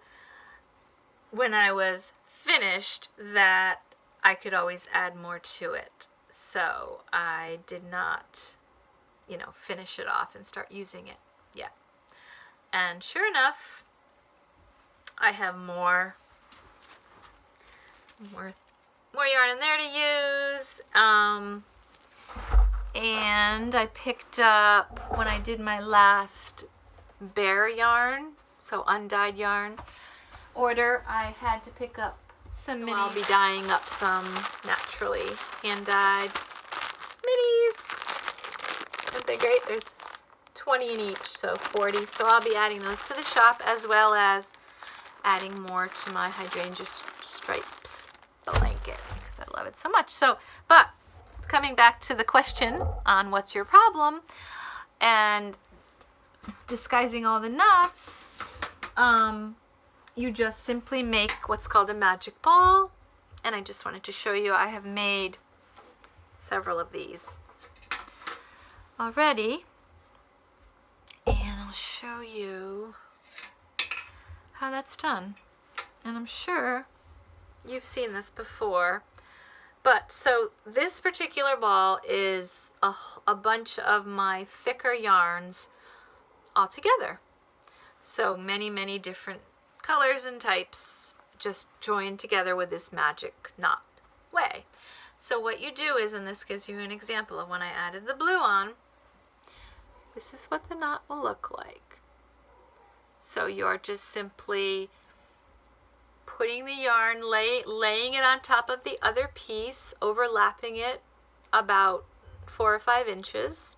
when I was finished that I could always add more to it. So I did not, you know, finish it off and start using it yet. And sure enough, I have more more yarn in there to use. And I picked up, when I did my last bare yarn, so undyed yarn order, I had to pick up some minis. I'll be dyeing up some naturally hand-dyed minis. Aren't they great? There's 20 in each, so 40. So I'll be adding those to the shop, as well as adding more to my hydrangea stripes blanket, because I love it so much. So, but coming back to the question on what's your problem and disguising all the knots, you just simply make what's called a magic ball. And I just wanted to show you, I have made several of these already, and I'll show you how that's done. And I'm sure you've seen this before, but so this particular ball is a bunch of my thicker yarns all together. So many different colors and types just joined together with this magic knot way. So what you do is, and this gives you an example of when I added the blue on, this is what the knot will look like. So you're just simply putting the yarn, laying it on top of the other piece, overlapping it about 4 or 5 inches.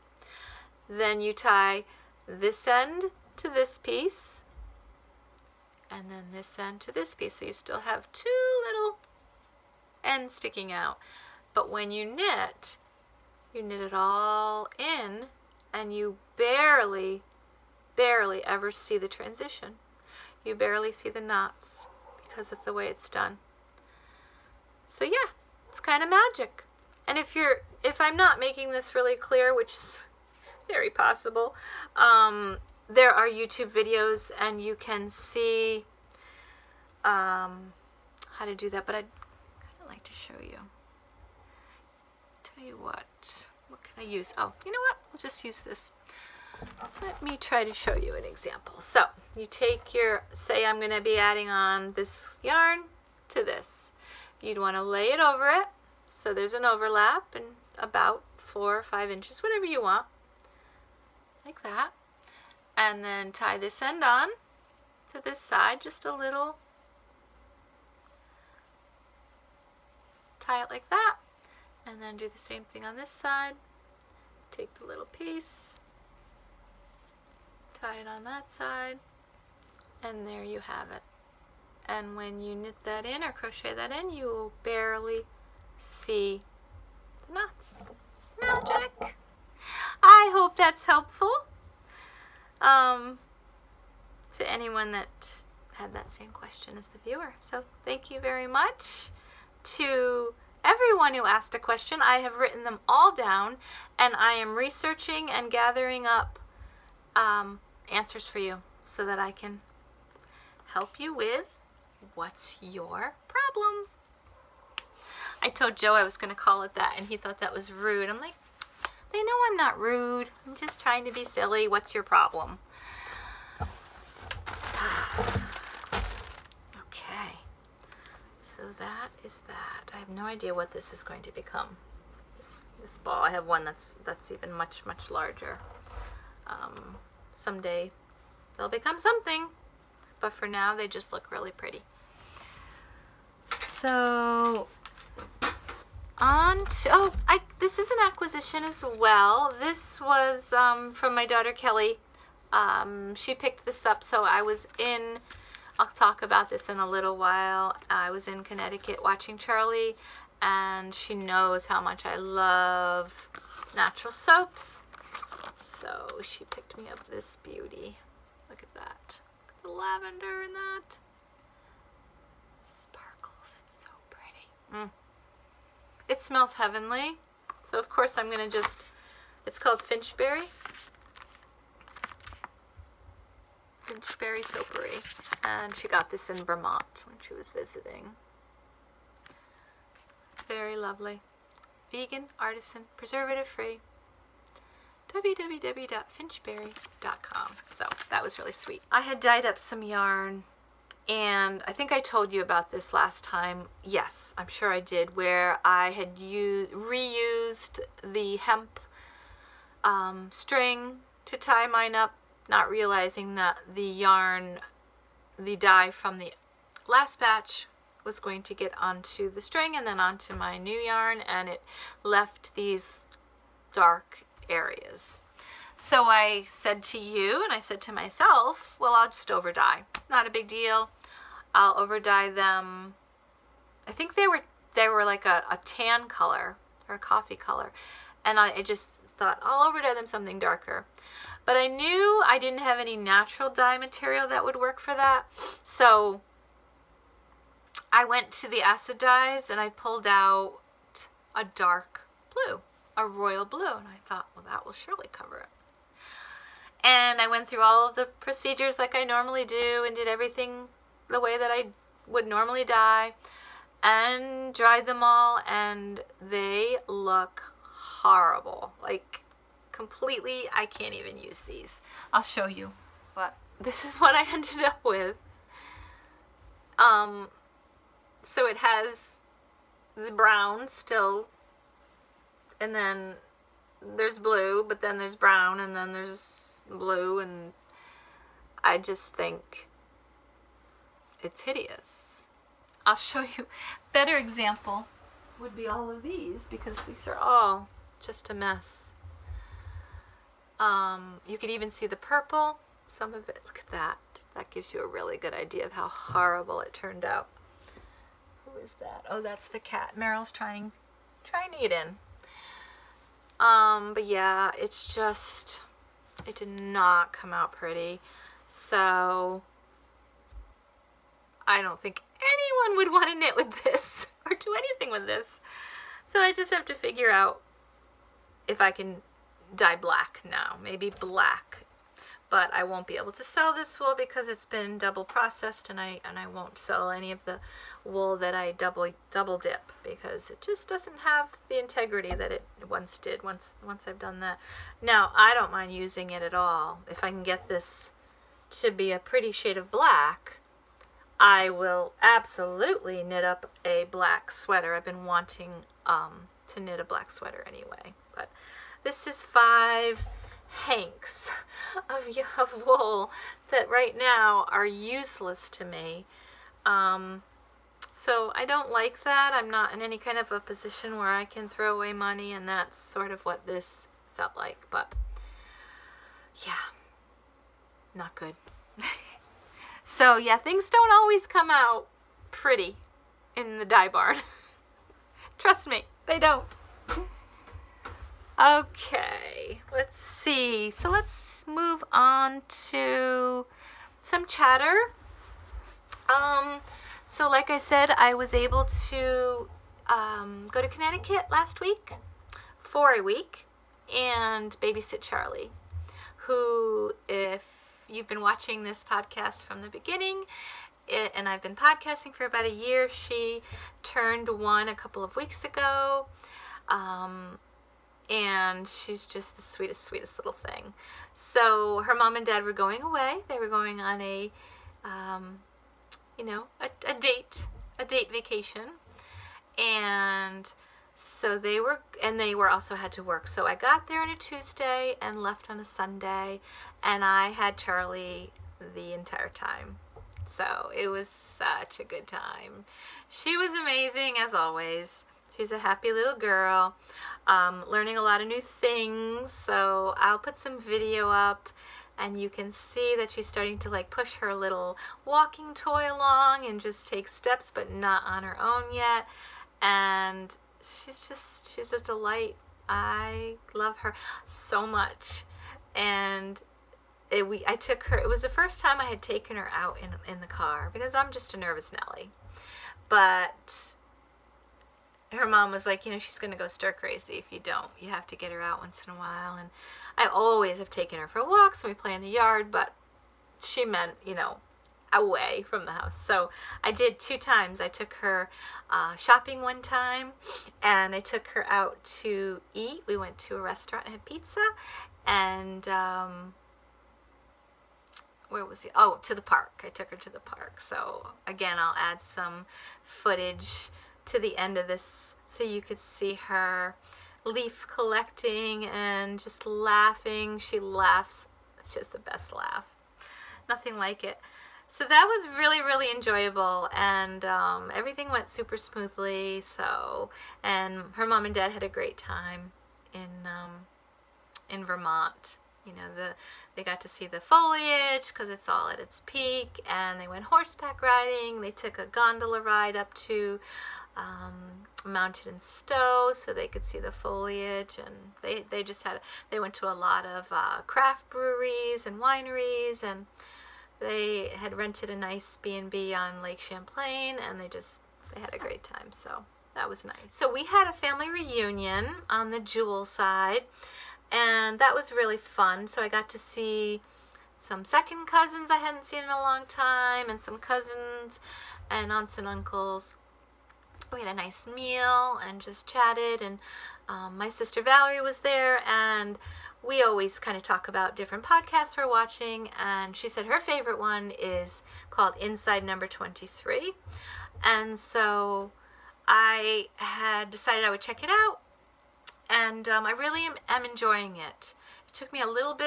Then you tie this end to this piece, and then this end to this piece. So you still have 2 little ends sticking out. But when you knit it all in, and you barely ever see the transition. You barely see the knots because of the way it's done. So yeah, it's kind of magic. And if I'm not making this really clear, which is very possible, there are YouTube videos and you can see how to do that, but I'd kind of like to show you. Tell you what can I use? Oh, you know what? I'll just use this. Let me try to show you an example. So you take your, say I'm going to be adding on this yarn to this. You'd want to lay it over it, so there's an overlap and about 4 or 5 inches, whatever you want, like that. And then tie this end on to this side, just a little, tie it like that, and then do the same thing on this side. Take the little piece, tie it on that side, and there you have it. And when you knit that in or crochet that in, you will barely see the knots. It's magic. I hope that's helpful to anyone that had that same question as the viewer. So thank you very much to everyone who asked a question. I have written them all down, and I am researching and gathering up answers for you so that I can help you with what's your problem. I told Joe I was going to call it that, and he thought that was rude. I'm like, they know I'm not rude. I'm just trying to be silly. What's your problem? Okay. So that is that. I have no idea what this is going to become. This ball. I have one that's even much larger. Someday they'll become something, but for now they just look really pretty. So on to, this is an acquisition as well. This was from my daughter Kelly. She picked this up, so I was in, I'll talk about this in a little while. I was in Connecticut watching Charlie, and she knows how much I love natural soaps. So she picked me up this beauty. Look at that. Look at the lavender in that. Sparkles. It's so pretty. It smells heavenly. So of course I'm going to just, it's called Finchberry. Finchberry Soapery. And she got this in Vermont when she was visiting. Very lovely. Vegan, artisan, preservative free. www.finchberry.com. So that was really sweet. I had dyed up some yarn And I think I told you about this last time. Yes, I'm sure I did, where I had reused the hemp string to tie mine up, not realizing that the yarn, the dye from the last batch was going to get onto the string and then onto my new yarn, and it left these dark areas. So I said to you, and I said to myself, well, I'll just over dye. Not a big deal. I'll over dye them. I think they were like a tan color or a coffee color, and I just thought I'll over dye them something darker. But I knew I didn't have any natural dye material that would work for that, so I went to the acid dyes and I pulled out a dark blue, a royal blue, and I thought, well, that will surely cover it. And I went through all of the procedures like I normally do and did everything the way that I would normally dye and dried them all, and they look horrible. Like, completely, I can't even use these. I'll show you, but this is what I ended up with. So it has the brown still, and then there's blue, but then there's brown, and then there's blue, and I just think it's hideous. I'll show you a better example would be all of these, because these are all just a mess. You can even see the purple, some of it. Look at that. That gives you a really good idea of how horrible it turned out. Who is that? Oh, that's the cat. Meryl's trying to eat in. But yeah, it's just, it did not come out pretty. So I don't think anyone would want to knit with this or do anything with this. So I just have to figure out if I can dye black now, maybe black. But I won't be able to sell this wool because it's been double processed, and I won't sell any of the wool that I double dip, because it just doesn't have the integrity that it once did. Once I've done that. Now, I don't mind using it at all. If I can get this to be a pretty shade of black, I will absolutely knit up a black sweater. I've been wanting to knit a black sweater anyway. But this is 5 hanks of wool that right now are useless to me. So I don't like that. I'm not in any kind of a position where I can throw away money, and that's sort of what this felt like. But yeah, not good. So yeah, things don't always come out pretty in the dye barn. Trust me, they don't. Okay, let's see. So let's move on to some chatter. So like I said, I was able to go to Connecticut last week for a week and babysit Charlie, who, if you've been watching this podcast from the beginning, and I've been podcasting for about a year, she turned 1 a couple of weeks ago. And she's just the sweetest little thing. So her mom and dad were going away. They were going on a date vacation. And so they were also had to work. So I got there on a Tuesday and left on a Sunday, and I had Charlie the entire time. So it was such a good time. She was amazing as always. She's a happy little girl, learning a lot of new things. So I'll put some video up, and you can see that she's starting to like push her little walking toy along and just take steps, but not on her own yet. And she's a delight. I love her so much. And I took her, it was the first time I had taken her out in the car, because I'm just a nervous Nelly. But her mom was like, she's going to go stir crazy if you don't. You have to get her out once in a while. And I always have taken her for walks when we play in the yard, but she meant, away from the house. So I did 2 times. I took her shopping one time, and I took her out to eat. We went to a restaurant and had pizza, and where was he? Oh, to the park. I took her to the park. So again, I'll add some footage to the end of this so you could see her leaf collecting and just laughing. She laughs. It's just the best laugh. Nothing like it. So that was really, really enjoyable, and everything went super smoothly. So, and her mom and dad had a great time in Vermont. You know, they got to see the foliage because it's all at its peak, and they went horseback riding. They took a gondola ride up to Mountain in Stowe so they could see the foliage, and they went to a lot of craft breweries and wineries, and they had rented a nice B&B on Lake Champlain, and they had a great time. So that was nice. So we had a family reunion on the Jewel side, and that was really fun. So I got to see some second cousins I hadn't seen in a long time, and some cousins and aunts and uncles. We had a nice meal and just chatted, and my sister Valerie was there, and we always kind of talk about different podcasts we're watching, and she said her favorite one is called Inside Number 23, and so I had decided I would check it out, and I really am enjoying it. It took me a little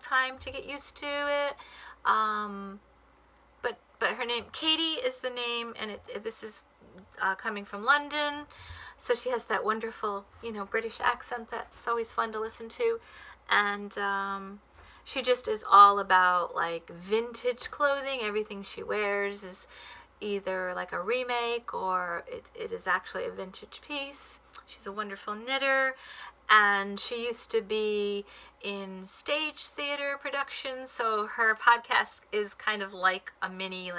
time to get used to it, but her name, Katie is the name, and this is coming from London, so she has that wonderful, British accent that's always fun to listen to, and she just is all about like vintage clothing. Everything she wears is either like a remake or it is actually a vintage piece. She's a wonderful knitter, and she used to be in stage theater productions, so her podcast is kind of like a mini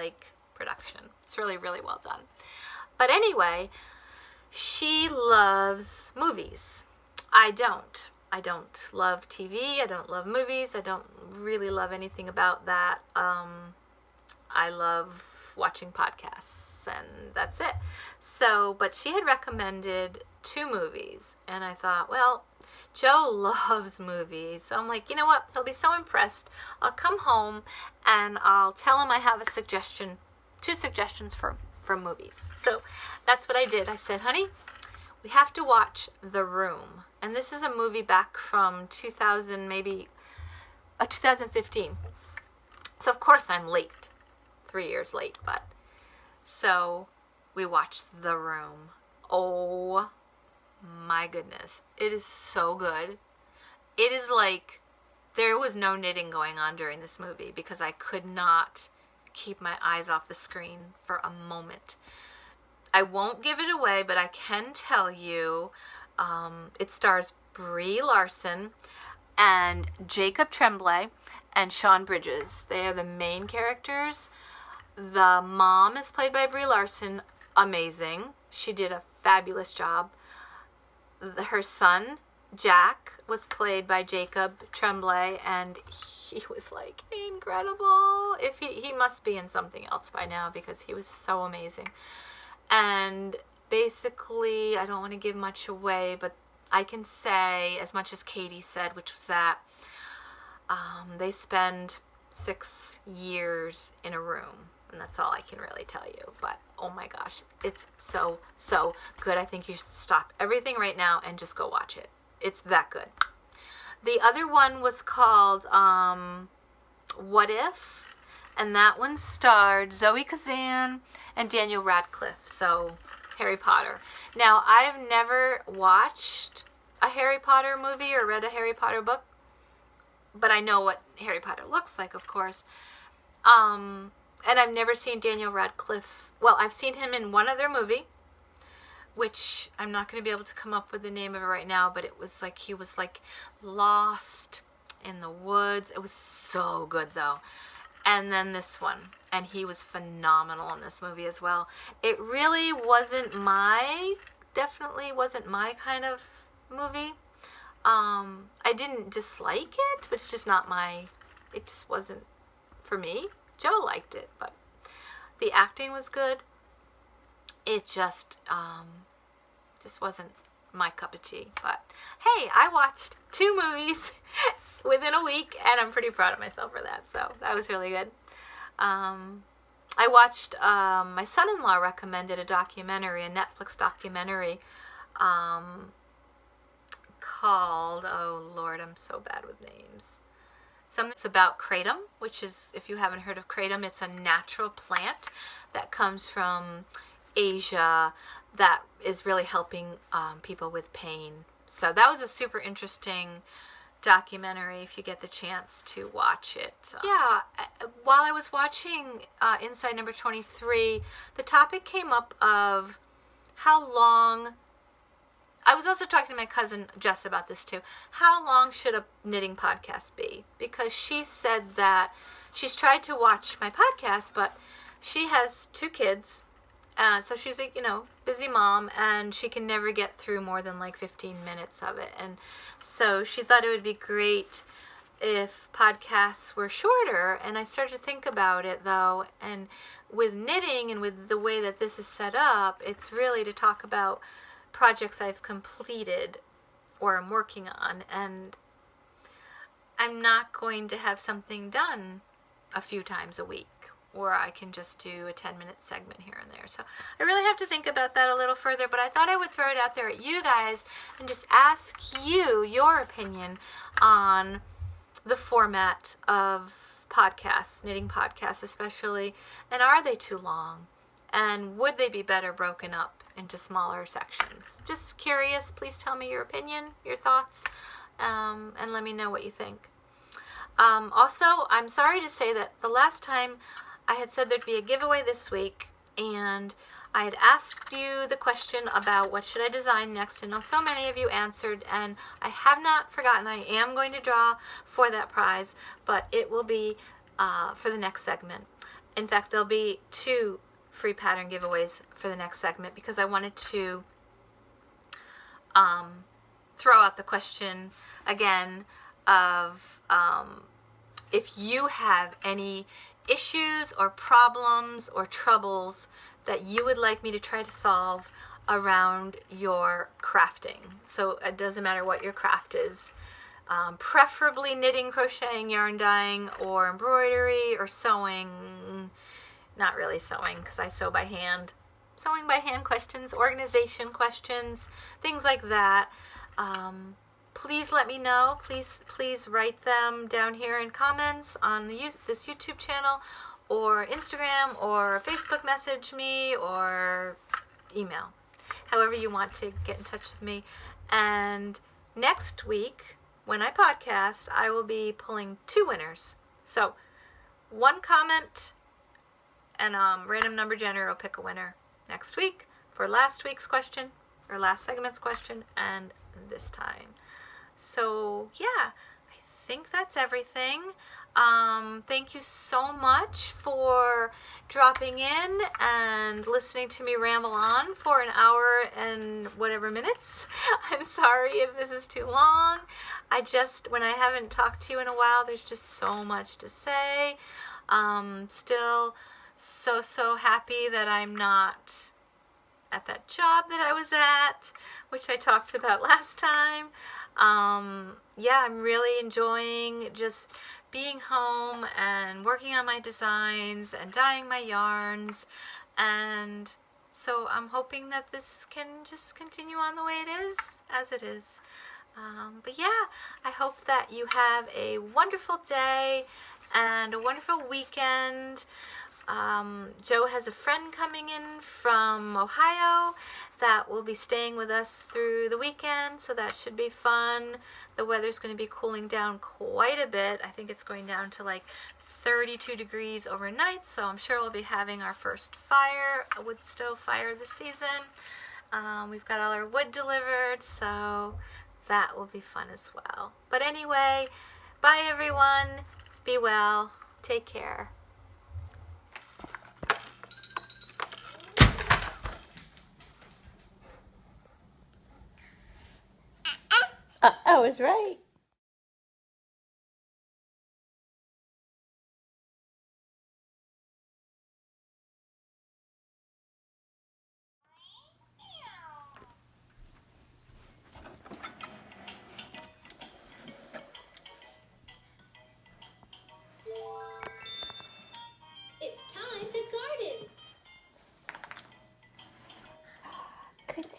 production. It's really, really well done. But anyway, she loves movies. I don't love TV. I don't love movies. I don't really love anything about that. I love watching podcasts, and that's it. So, but she had recommended 2 movies, and I thought, well, Joe loves movies. So I'm like, you know what? He'll be so impressed. I'll come home and I'll tell him I have a suggestion, 2 suggestions for movies. So that's what I did. I said, honey, we have to watch The Room. And this is a movie back from 2015. So of course I'm late, 3 years late, but so we watched The Room. Oh my goodness. It is so good. It is like there was no knitting going on during this movie because I could not keep my eyes off the screen for a moment. I won't give it away, but I can tell you it stars Brie Larson and Jacob Tremblay and Sean Bridges. They are the main characters. The mom is played by Brie Larson. Amazing. She did a fabulous job. Her son, Jack, was played by Jacob Tremblay, and he was like incredible. If he must be in something else by now because he was so amazing. And basically, I don't want to give much away, but I can say as much as Katie said, which was that they spend 6 years in a room, and that's all I can really tell you. But oh my gosh, it's so good. I think you should stop everything right now and just go watch it. It's that good. The other one was called What If? And that one starred Zoe Kazan and Daniel Radcliffe, so Harry Potter. Now, I've never watched a Harry Potter movie or read a Harry Potter book, but I know what Harry Potter looks like, of course. And I've never seen Daniel Radcliffe. Well, I've seen him in one other movie, which I'm not going to be able to come up with the name of it right now, but it was like he was like lost in the woods. It was so good, though. And then this one, and he was phenomenal in this movie as well. It really definitely wasn't my kind of movie. I didn't dislike it, but it's just not it just wasn't for me. Joe liked it, but the acting was good. It just wasn't my cup of tea. But hey, I watched 2 movies within a week, and I'm pretty proud of myself for that. So that was really good. I watched, my son-in-law recommended a documentary, a Netflix documentary called, oh Lord, I'm so bad with names. Something's about kratom, which is, if you haven't heard of kratom, it's a natural plant that comes from Asia that is really helping people with pain. So that was a super interesting documentary if you get the chance to watch it. Yeah, while I was watching Inside Number 23, the topic came up of how long, I was also talking to my cousin Jess about this too, how long should a knitting podcast be? Because she said that she's tried to watch my podcast, but she has 2 kids, so she's a, busy mom, and she can never get through more than like 15 minutes of it. And so she thought it would be great if podcasts were shorter. And I started to think about it though, and with knitting and with the way that this is set up, it's really to talk about projects I've completed or I'm working on, and I'm not going to have something done a few times a week, or I can just do a 10-minute segment here and there. So I really have to think about that a little further, but I thought I would throw it out there at you guys and just ask you your opinion on the format of podcasts, knitting podcasts especially, and are they too long? And would they be better broken up into smaller sections? Just curious. Please tell me your opinion, your thoughts, and let me know what you think. Also, I'm sorry to say that the last time I had said there'd be a giveaway this week, and I had asked you the question about what should I design next, and so many of you answered, and I have not forgotten. I am going to draw for that prize, but it will be for the next segment. In fact, there'll be 2 free pattern giveaways for the next segment, because I wanted to throw out the question again of if you have any issues or problems or troubles that you would like me to try to solve around your crafting. So it doesn't matter what your craft is, preferably knitting, crocheting, yarn dyeing, or embroidery or sewing. Not really sewing, because I sew by hand. Sewing by hand questions, organization questions, things like that. Please let me know. Please write them down here in comments on this YouTube channel, or Instagram, or Facebook message me, or email. However you want to get in touch with me. And next week, when I podcast, I will be pulling 2 winners. So 1 comment and random number generator will pick a winner next week for last week's question, or last segment's question, and this time. So yeah, I think that's everything. Thank you so much for dropping in and listening to me ramble on for an hour and whatever minutes. I'm sorry if this is too long. When I haven't talked to you in a while, there's just so much to say. Still so happy that I'm not at that job that I was at, which I talked about last time. Yeah, I'm really enjoying just being home and working on my designs and dyeing my yarns, and so I'm hoping that this can just continue on the way it is, as it is. But yeah, I hope that you have a wonderful day and a wonderful weekend. Joe has a friend coming in from Ohio that will be staying with us through the weekend, so that should be fun. The weather's going to be cooling down quite a bit. I think it's going down to like 32 degrees overnight, so I'm sure we'll be having our first fire, a wood stove fire this season. We've got all our wood delivered, so that will be fun as well. But anyway, bye everyone. Be well. Take care. I was right.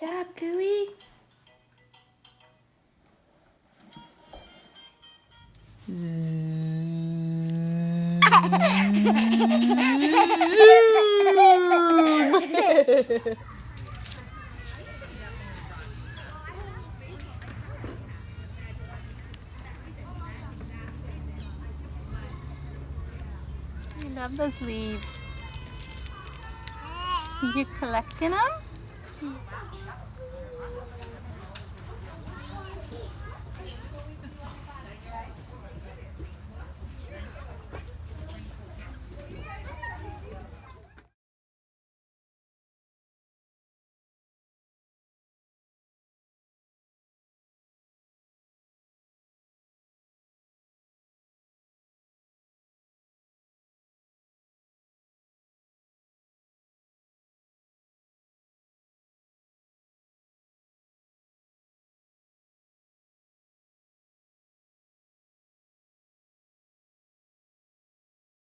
job, Gooey. I love those leaves. You're collecting them?